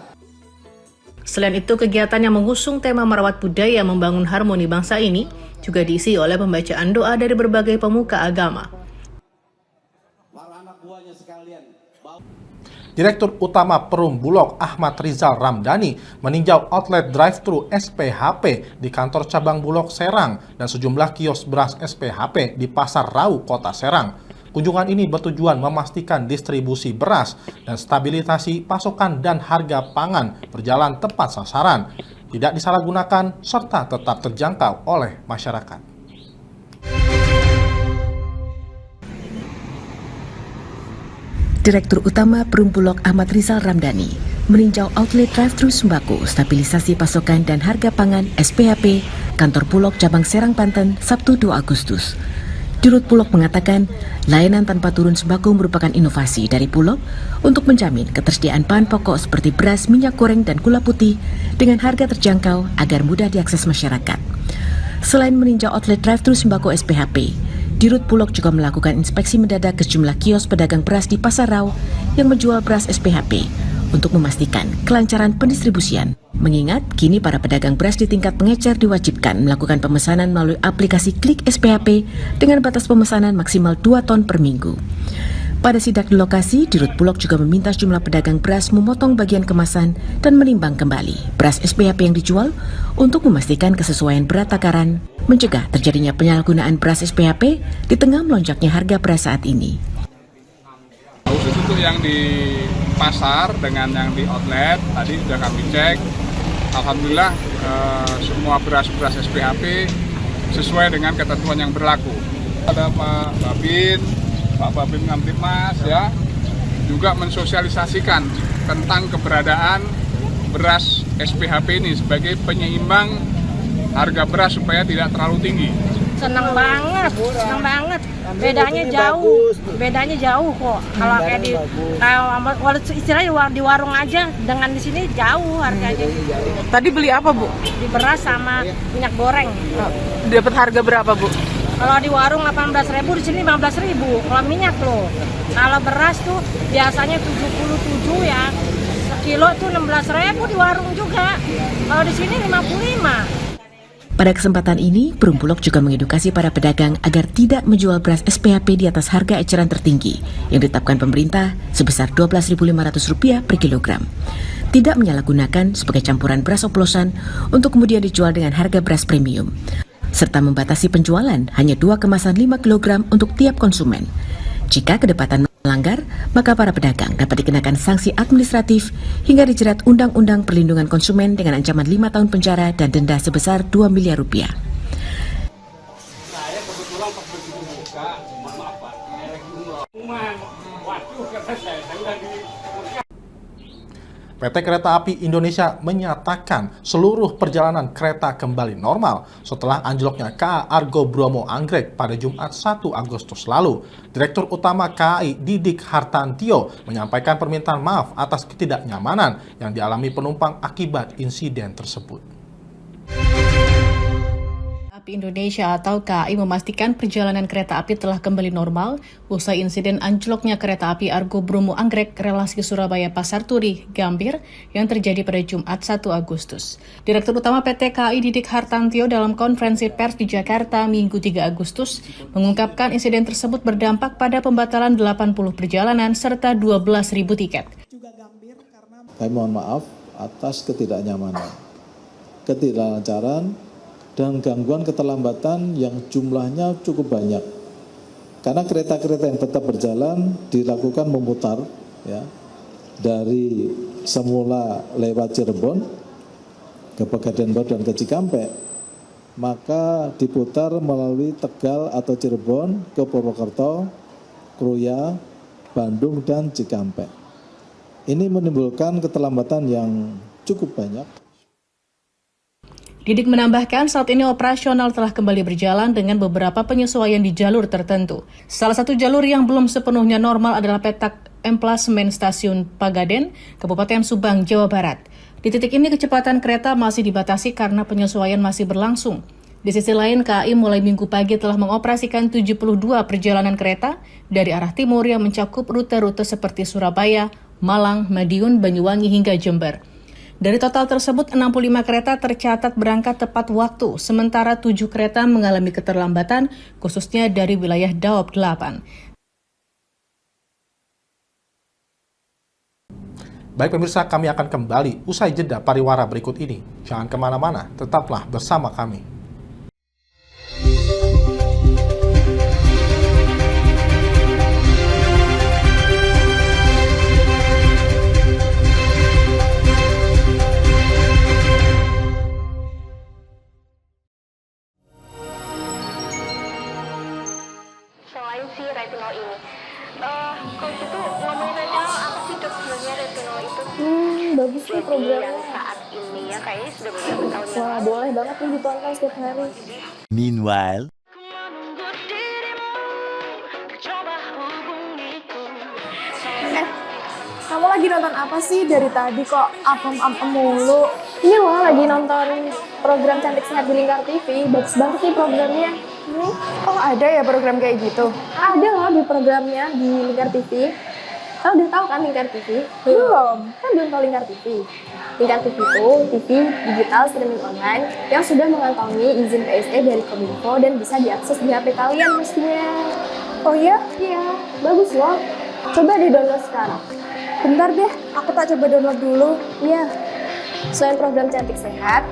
Selain itu, kegiatan yang mengusung tema merawat budaya membangun harmoni bangsa ini juga diisi oleh pembacaan doa dari berbagai pemuka agama. Direktur Utama Perum Bulog Ahmad Rizal Ramdhani meninjau outlet drive-thru SPHP di kantor cabang Bulog Serang dan sejumlah kios beras SPHP di Pasar Rau, Kota Serang. Kunjungan ini bertujuan memastikan distribusi beras dan stabilisasi pasokan dan harga pangan berjalan tepat sasaran, tidak disalahgunakan, serta tetap terjangkau oleh masyarakat. Direktur Utama Perum Bulog Ahmad Rizal Ramdhani meninjau outlet drive-thru sembako, stabilisasi pasokan dan harga pangan SPHP Kantor Bulog Cabang Serang, Banten, Sabtu 2 Agustus. Dirut Bulog mengatakan, layanan tanpa turun sembako merupakan inovasi dari Bulog untuk menjamin ketersediaan bahan pokok seperti beras, minyak goreng, dan gula putih dengan harga terjangkau agar mudah diakses masyarakat. Selain meninjau outlet drive-thru sembako SPHP, Dirut Bulog juga melakukan inspeksi mendadak ke sejumlah kios pedagang beras di Pasar Rau yang menjual beras SPHP untuk memastikan kelancaran pendistribusian. Mengingat kini para pedagang beras di tingkat pengecer diwajibkan melakukan pemesanan melalui aplikasi Klik SPHP dengan batas pemesanan maksimal 2 ton per minggu. Pada sidak di lokasi, Dirut Bulog juga meminta sejumlah pedagang beras memotong bagian kemasan dan menimbang kembali beras SPHP yang dijual untuk memastikan kesesuaian berat takaran, mencegah terjadinya penyalahgunaan beras SPHP di tengah melonjaknya harga beras saat ini. Khusus untuk yang di pasar dengan yang di outlet, tadi sudah kami cek, alhamdulillah semua beras-beras SPHP sesuai dengan ketentuan yang berlaku. Ada Pak Babin Kamtipmas ya, juga mensosialisasikan tentang keberadaan beras SPHP ini sebagai penyeimbang harga beras supaya tidak terlalu tinggi. Senang banget. Bedanya jauh kok. Kalau kayak di istilahnya di warung aja, dengan di sini jauh harganya. Tadi beli apa, Bu? Di beras sama minyak goreng. Dapat harga berapa, Bu? Kalau di warung 18.000, di sini 15.000. Kalau minyak loh. Kalau beras tuh biasanya 77 ya. Sekilo tuh 16.000 di warung juga. Kalau di sini 55. Pada kesempatan ini, Perumbulok juga mengedukasi para pedagang agar tidak menjual beras SPHP di atas harga eceran tertinggi yang ditetapkan pemerintah sebesar Rp12.500 per kilogram. Tidak menyalahgunakan sebagai campuran beras oplosan untuk kemudian dijual dengan harga beras premium, serta membatasi penjualan hanya 2 kemasan 5 kg untuk tiap konsumen. Jika kedapatan melanggar, maka para pedagang dapat dikenakan sanksi administratif hingga dijerat Undang-Undang Perlindungan Konsumen dengan ancaman 5 tahun penjara dan denda sebesar Rp2 miliar. PT Kereta Api Indonesia menyatakan seluruh perjalanan kereta kembali normal setelah anjloknya KA Argo Bromo Anggrek pada Jumat 1 Agustus lalu. Direktur Utama KAI Didik Hartantio menyampaikan permintaan maaf atas ketidaknyamanan yang dialami penumpang akibat insiden tersebut. Api Indonesia atau KAI memastikan perjalanan kereta api telah kembali normal usai insiden anjloknya kereta api Argo Bromo Anggrek relasi Surabaya Pasar Turi, Gambir yang terjadi pada Jumat 1 Agustus. Direktur Utama PT KAI Didik Hartantio dalam konferensi pers di Jakarta Minggu 3 Agustus mengungkapkan insiden tersebut berdampak pada pembatalan 80 perjalanan serta 12.000 tiket. Kami mohon maaf atas ketidaknyamanan, ketidaklancaran, dan gangguan keterlambatan yang jumlahnya cukup banyak. Karena kereta-kereta yang tetap berjalan dilakukan memutar ya, dari semula lewat Cirebon ke Pegadaian Baru dan ke Cikampek, maka diputar melalui Tegal atau Cirebon ke Purwokerto, Kruya, Bandung, dan Cikampek. Ini menimbulkan keterlambatan yang cukup banyak. Didik menambahkan saat ini operasional telah kembali berjalan dengan beberapa penyesuaian di jalur tertentu. Salah satu jalur yang belum sepenuhnya normal adalah petak emplasemen stasiun Pagaden, Kabupaten Subang, Jawa Barat. Di titik ini kecepatan kereta masih dibatasi karena penyesuaian masih berlangsung. Di sisi lain, KAI mulai Minggu pagi telah mengoperasikan 72 perjalanan kereta dari arah timur yang mencakup rute-rute seperti Surabaya, Malang, Madiun, Banyuwangi hingga Jember. Dari total tersebut, 65 kereta tercatat berangkat tepat waktu, sementara 7 kereta mengalami keterlambatan, khususnya dari wilayah Daop 8. Baik pemirsa, kami akan kembali usai jeda pariwara berikut ini. Jangan kemana-mana, tetaplah bersama kami. Selain si retinol ini, kalau gitu ngomongin retinol, apa sih dok sebenarnya retinol itu? Bagus nih programnya. Yang saat ini ya kayaknya sudah beberapa tahun yang Wah, boleh banget nih ditonton setiap hari. Meanwhile, Kamu lagi nonton apa sih dari tadi kok apem-apem mulu? Ini loh lagi nonton program Cantik Sehat di Lingkar TV. Bagus banget nih programnya. Oh ada ya program kayak gitu? Ada loh di programnya di Lingkar TV. Kau udah tahu kan Lingkar TV? Belum. Kan belum tahu Lingkar TV. Lingkar TV itu TV digital streaming online yang sudah mengantongi izin PSE dari Kominfo dan bisa diakses di HP kalian mestinya. Oh iya? Iya, bagus loh. Coba di-download sekarang. Bentar deh, aku tak coba download dulu. Iya. Selain program Cantik Sehat,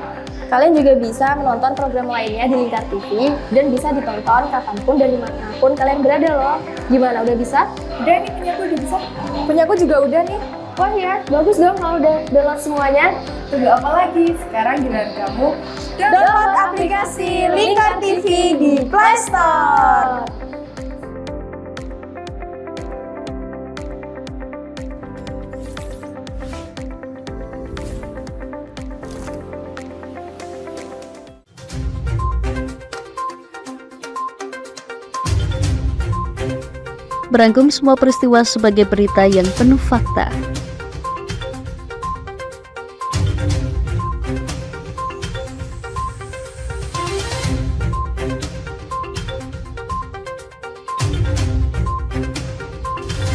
kalian juga bisa menonton program lainnya di Lingkar TV dan bisa ditonton kapanpun dan dimanapun kalian berada loh. Gimana, udah bisa? Udah nih, punyaku udah bisa. Punyaku juga udah nih. Wah ya, bagus dong kalau udah download semuanya. Tunggu apa lagi? Sekarang giliran kamu download aplikasi Lingkar TV di Play Store. Merangkum semua peristiwa sebagai berita yang penuh fakta.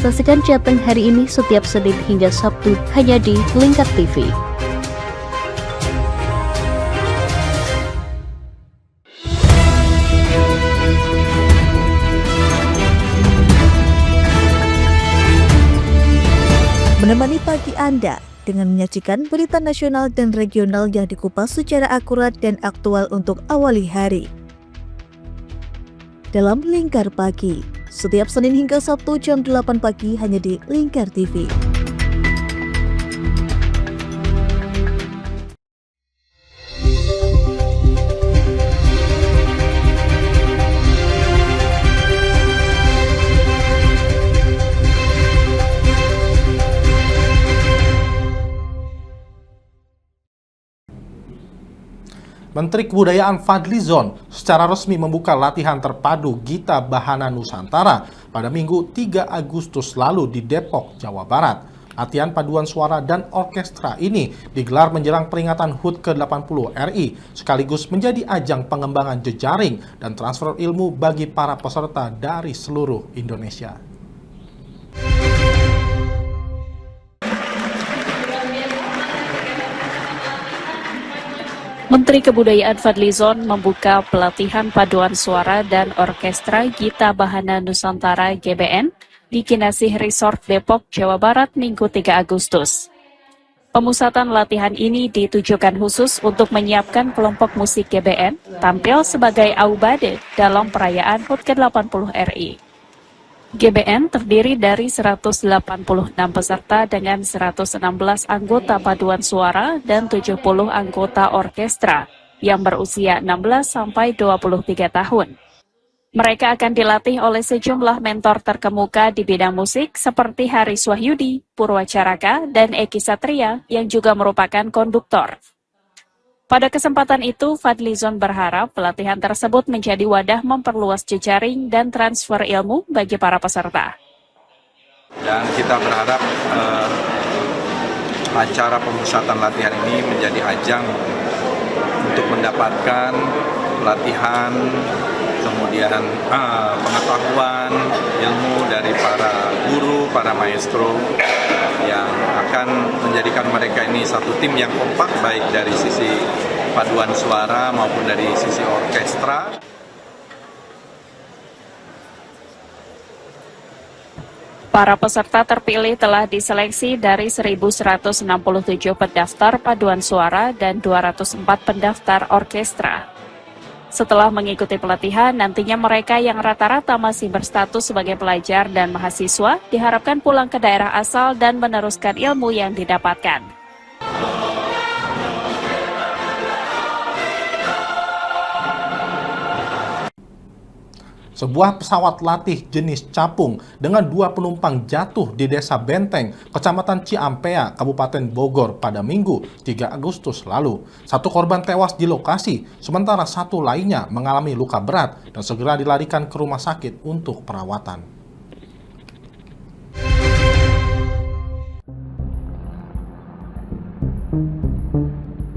Saksikan Jateng hari ini setiap Senin hingga Sabtu hanya di Lingkar TV. Menemani pagi Anda dengan menyajikan berita nasional dan regional yang dikupas secara akurat dan aktual untuk awali hari. Dalam Lingkar Pagi, setiap Senin hingga Sabtu jam 8 pagi hanya di Lingkar TV. Menteri Kebudayaan Fadlizon secara resmi membuka latihan terpadu Gita Bahana Nusantara pada Minggu 3 Agustus lalu di Depok, Jawa Barat. Latihan paduan suara dan orkestra ini digelar menjelang peringatan HUT ke-80 RI, sekaligus menjadi ajang pengembangan jejaring dan transfer ilmu bagi para peserta dari seluruh Indonesia. Menteri Kebudayaan Fadlizon membuka pelatihan paduan suara dan orkestra Gita Bahana Nusantara GBN di Kinasih Resort Depok, Jawa Barat, Minggu 3 Agustus. Pemusatan latihan ini ditujukan khusus untuk menyiapkan kelompok musik GBN tampil sebagai aubade dalam perayaan HUT ke-80 RI. GBN terdiri dari 186 peserta dengan 116 anggota paduan suara dan 70 anggota orkestra yang berusia 16 sampai 23 tahun. Mereka akan dilatih oleh sejumlah mentor terkemuka di bidang musik seperti Haris Wahyudi, Purwacaraka, dan Eki Satria yang juga merupakan konduktor. Pada kesempatan itu, Fadlizon berharap pelatihan tersebut menjadi wadah memperluas jejaring dan transfer ilmu bagi para peserta. Dan kita berharap acara pemusatan latihan ini menjadi ajang untuk mendapatkan pelatihan, kemudian pengetahuan, ilmu dari para guru, para maestro yang akan menjadikan mereka ini satu tim yang kompak baik dari sisi paduan suara maupun dari sisi orkestra. Para peserta terpilih telah diseleksi dari 1.167 pendaftar paduan suara dan 204 pendaftar orkestra. Setelah mengikuti pelatihan, nantinya mereka yang rata-rata masih berstatus sebagai pelajar dan mahasiswa diharapkan pulang ke daerah asal dan meneruskan ilmu yang didapatkan. Sebuah pesawat latih jenis capung dengan 2 penumpang jatuh di Desa Benteng, Kecamatan Ciampea, Kabupaten Bogor pada Minggu 3 Agustus lalu. 1 korban tewas di lokasi, sementara 1 lainnya mengalami luka berat dan segera dilarikan ke rumah sakit untuk perawatan.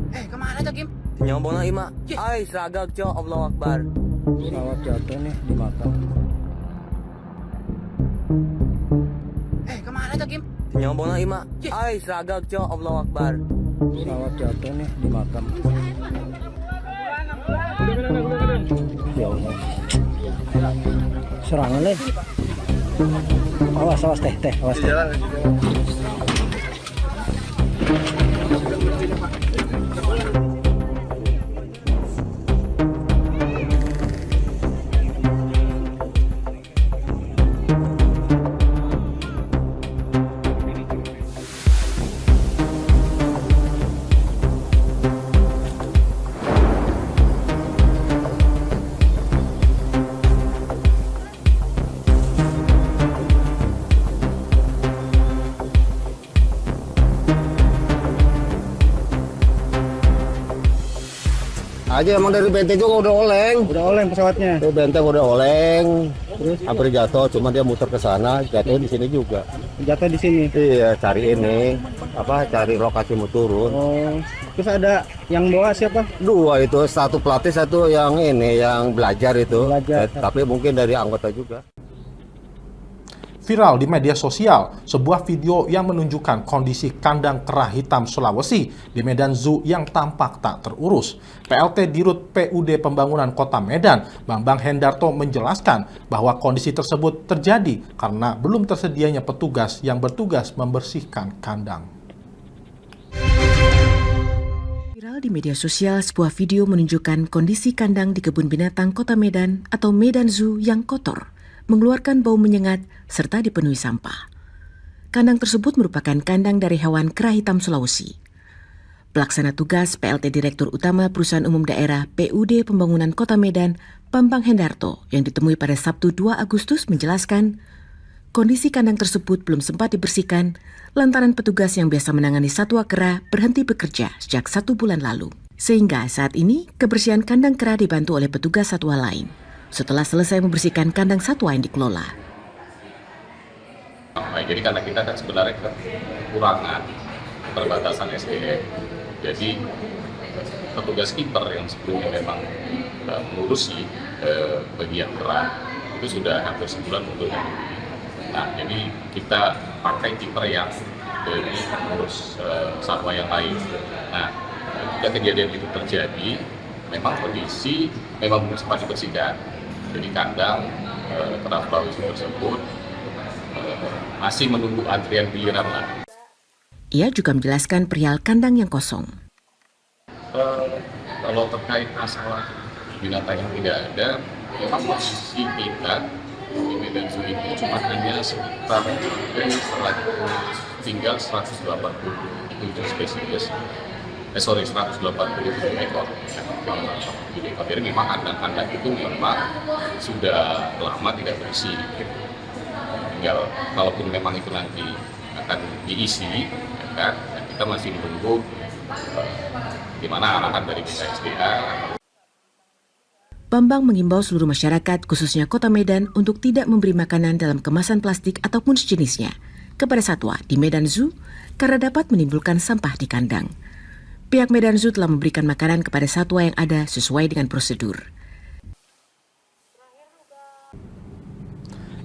Kemana tuh, Kim? Nyombong Ima. Ay, seragam, Cok. Allahu Akbar. Pesawat jatuh nih di makam. Kemana tuh, Kim? Nyombong Ima. Ay, seragam, Cok. Allahu Akbar. Pesawat jatuh nih di makam. Ya Allah. Serangan nih. Awas, awas teh, awas teh. Aja emang dari Benteng juga udah oleng pesawatnya. Tuh Benteng udah oleng, terus hampir jatuh, cuma dia muter ke sana, jatuh di sini juga. Jatuh di sini? Iya, cari ini, cari lokasi mau turun. Oh, terus ada yang bawa siapa? 2 itu, 1 pelatih, 1 yang ini, yang belajar itu. Tapi mungkin dari anggota juga. Viral di media sosial, sebuah video yang menunjukkan kondisi kandang kera hitam Sulawesi di Medan Zoo yang tampak tak terurus. PLT Dirut PUD Pembangunan Kota Medan, Bambang Hendarto menjelaskan bahwa kondisi tersebut terjadi karena belum tersedianya petugas yang bertugas membersihkan kandang. Viral di media sosial, sebuah video menunjukkan kondisi kandang di Kebun Binatang Kota Medan atau Medan Zoo yang kotor, mengeluarkan bau menyengat, serta dipenuhi sampah. Kandang tersebut merupakan kandang dari hewan kera hitam Sulawesi. Pelaksana tugas PLT Direktur Utama Perusahaan Umum Daerah PUD Pembangunan Kota Medan, Bambang Hendarto, yang ditemui pada Sabtu 2 Agustus menjelaskan, kondisi kandang tersebut belum sempat dibersihkan lantaran petugas yang biasa menangani satwa kera berhenti bekerja sejak 1 bulan lalu. Sehingga saat ini kebersihan kandang kera dibantu oleh petugas satwa lain setelah selesai membersihkan kandang satwa yang dikelola. Jadi karena kita kan sebenarnya kekurangan keterbatasan SDM, jadi petugas kiper yang sebelumnya memang mengurusi bagian kera itu sudah hampir sebulan mundurkan diri. Nah, jadi kita pakai kiper yang mengurus satwa yang lain. Nah, ketika kejadian itu terjadi, memang kondisi memang belum sempat dibersihkan. Jadi kandang kera Sulawesi tersebut masih menunggu antrian giliran lah. Ia juga menjelaskan perihal kandang yang kosong. Kalau terkait masalah binatang yang tidak ada, memang posisi kita di Medan Zoo ini cuma hanya sekitar tinggal 187 spesies. 187 ekor. Jadi memang kandang-kandang itu memang sudah lama tidak bersih. Tinggal kalaupun memang itu nanti akan diisi, ya kan, kita masih menunggu gimana arahan dari BKSDA. Bambang mengimbau seluruh masyarakat, khususnya Kota Medan, untuk tidak memberi makanan dalam kemasan plastik ataupun sejenisnya kepada satwa di Medan Zoo karena dapat menimbulkan sampah di kandang. Pihak Medan Zoo telah memberikan makanan kepada satwa yang ada sesuai dengan prosedur.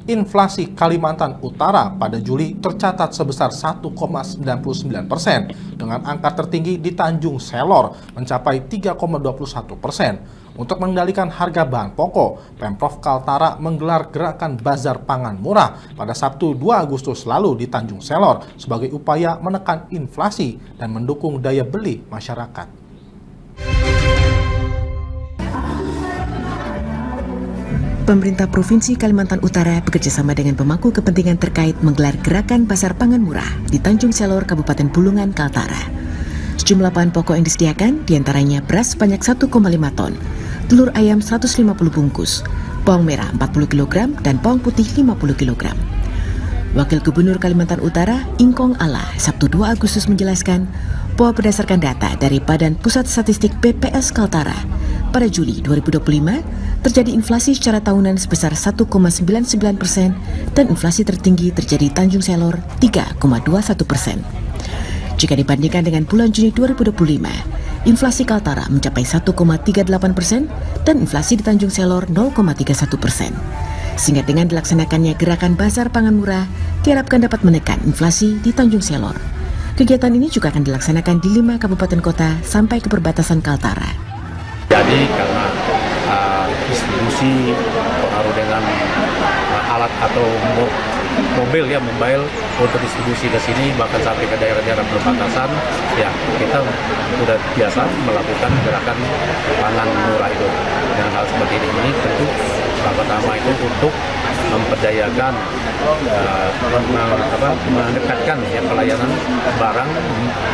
Inflasi Kalimantan Utara pada Juli tercatat sebesar 1,99% dengan angka tertinggi di Tanjung Selor mencapai 3,21%. Untuk mengendalikan harga bahan pokok, Pemprov Kaltara menggelar gerakan Bazar Pangan Murah pada Sabtu 2 Agustus lalu di Tanjung Selor sebagai upaya menekan inflasi dan mendukung daya beli masyarakat. Pemerintah Provinsi Kalimantan Utara bekerjasama dengan pemangku kepentingan terkait menggelar gerakan Pasar Pangan Murah di Tanjung Selor, Kabupaten Bulungan, Kaltara. Sejumlah bahan pokok yang disediakan diantaranya beras sebanyak 1,5 ton, telur ayam 150 bungkus, bawang merah 40 kg, dan bawang putih 50 kg. Wakil Gubernur Kalimantan Utara, Ingkong Ala, Sabtu 2 Agustus menjelaskan bahwa berdasarkan data dari Badan Pusat Statistik BPS Kaltara, pada Juli 2025 terjadi inflasi secara tahunan sebesar 1,99% dan inflasi tertinggi terjadi di Tanjung Selor 3,21%. Jika dibandingkan dengan bulan Juni 2025, inflasi Kaltara mencapai 1,38% dan inflasi di Tanjung Selor 0,31%. Sehingga dengan dilaksanakannya gerakan Bazar Pangan Murah, diharapkan dapat menekan inflasi di Tanjung Selor. Kegiatan ini juga akan dilaksanakan di 5 kabupaten kota sampai ke perbatasan Kaltara. Jadi karena distribusi pengaruh dengan alat atau mobil ya, mobile untuk distribusi ke sini bahkan sampai ke daerah-daerah perbatasan, ya kita sudah biasa melakukan gerakan pangan murah itu. Dengan hal seperti ini tentu pertama itu untuk memperdayakan mendekatkan ya pelayanan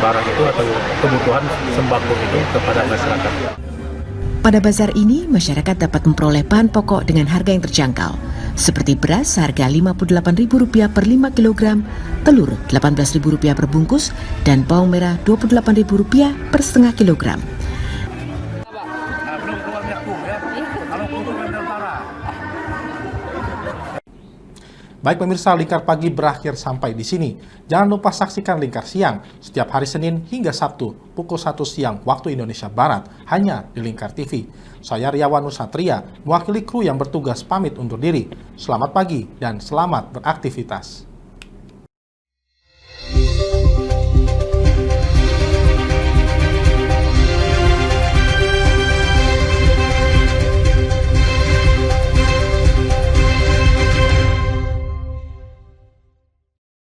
barang itu atau kebutuhan sembako itu kepada masyarakat. Pada bazar ini, masyarakat dapat memperoleh bahan pokok dengan harga yang terjangkau, seperti beras seharga Rp58.000 per 5 kg, telur Rp18.000 per bungkus, dan bawang merah Rp28.000 per setengah kilogram. Baik pemirsa, Lingkar Pagi berakhir sampai di sini. Jangan lupa saksikan Lingkar Siang setiap hari Senin hingga Sabtu pukul 1 siang waktu Indonesia Barat hanya di Lingkar TV. Saya Riawan Nusatria, mewakili kru yang bertugas pamit undur diri. Selamat pagi dan selamat beraktivitas.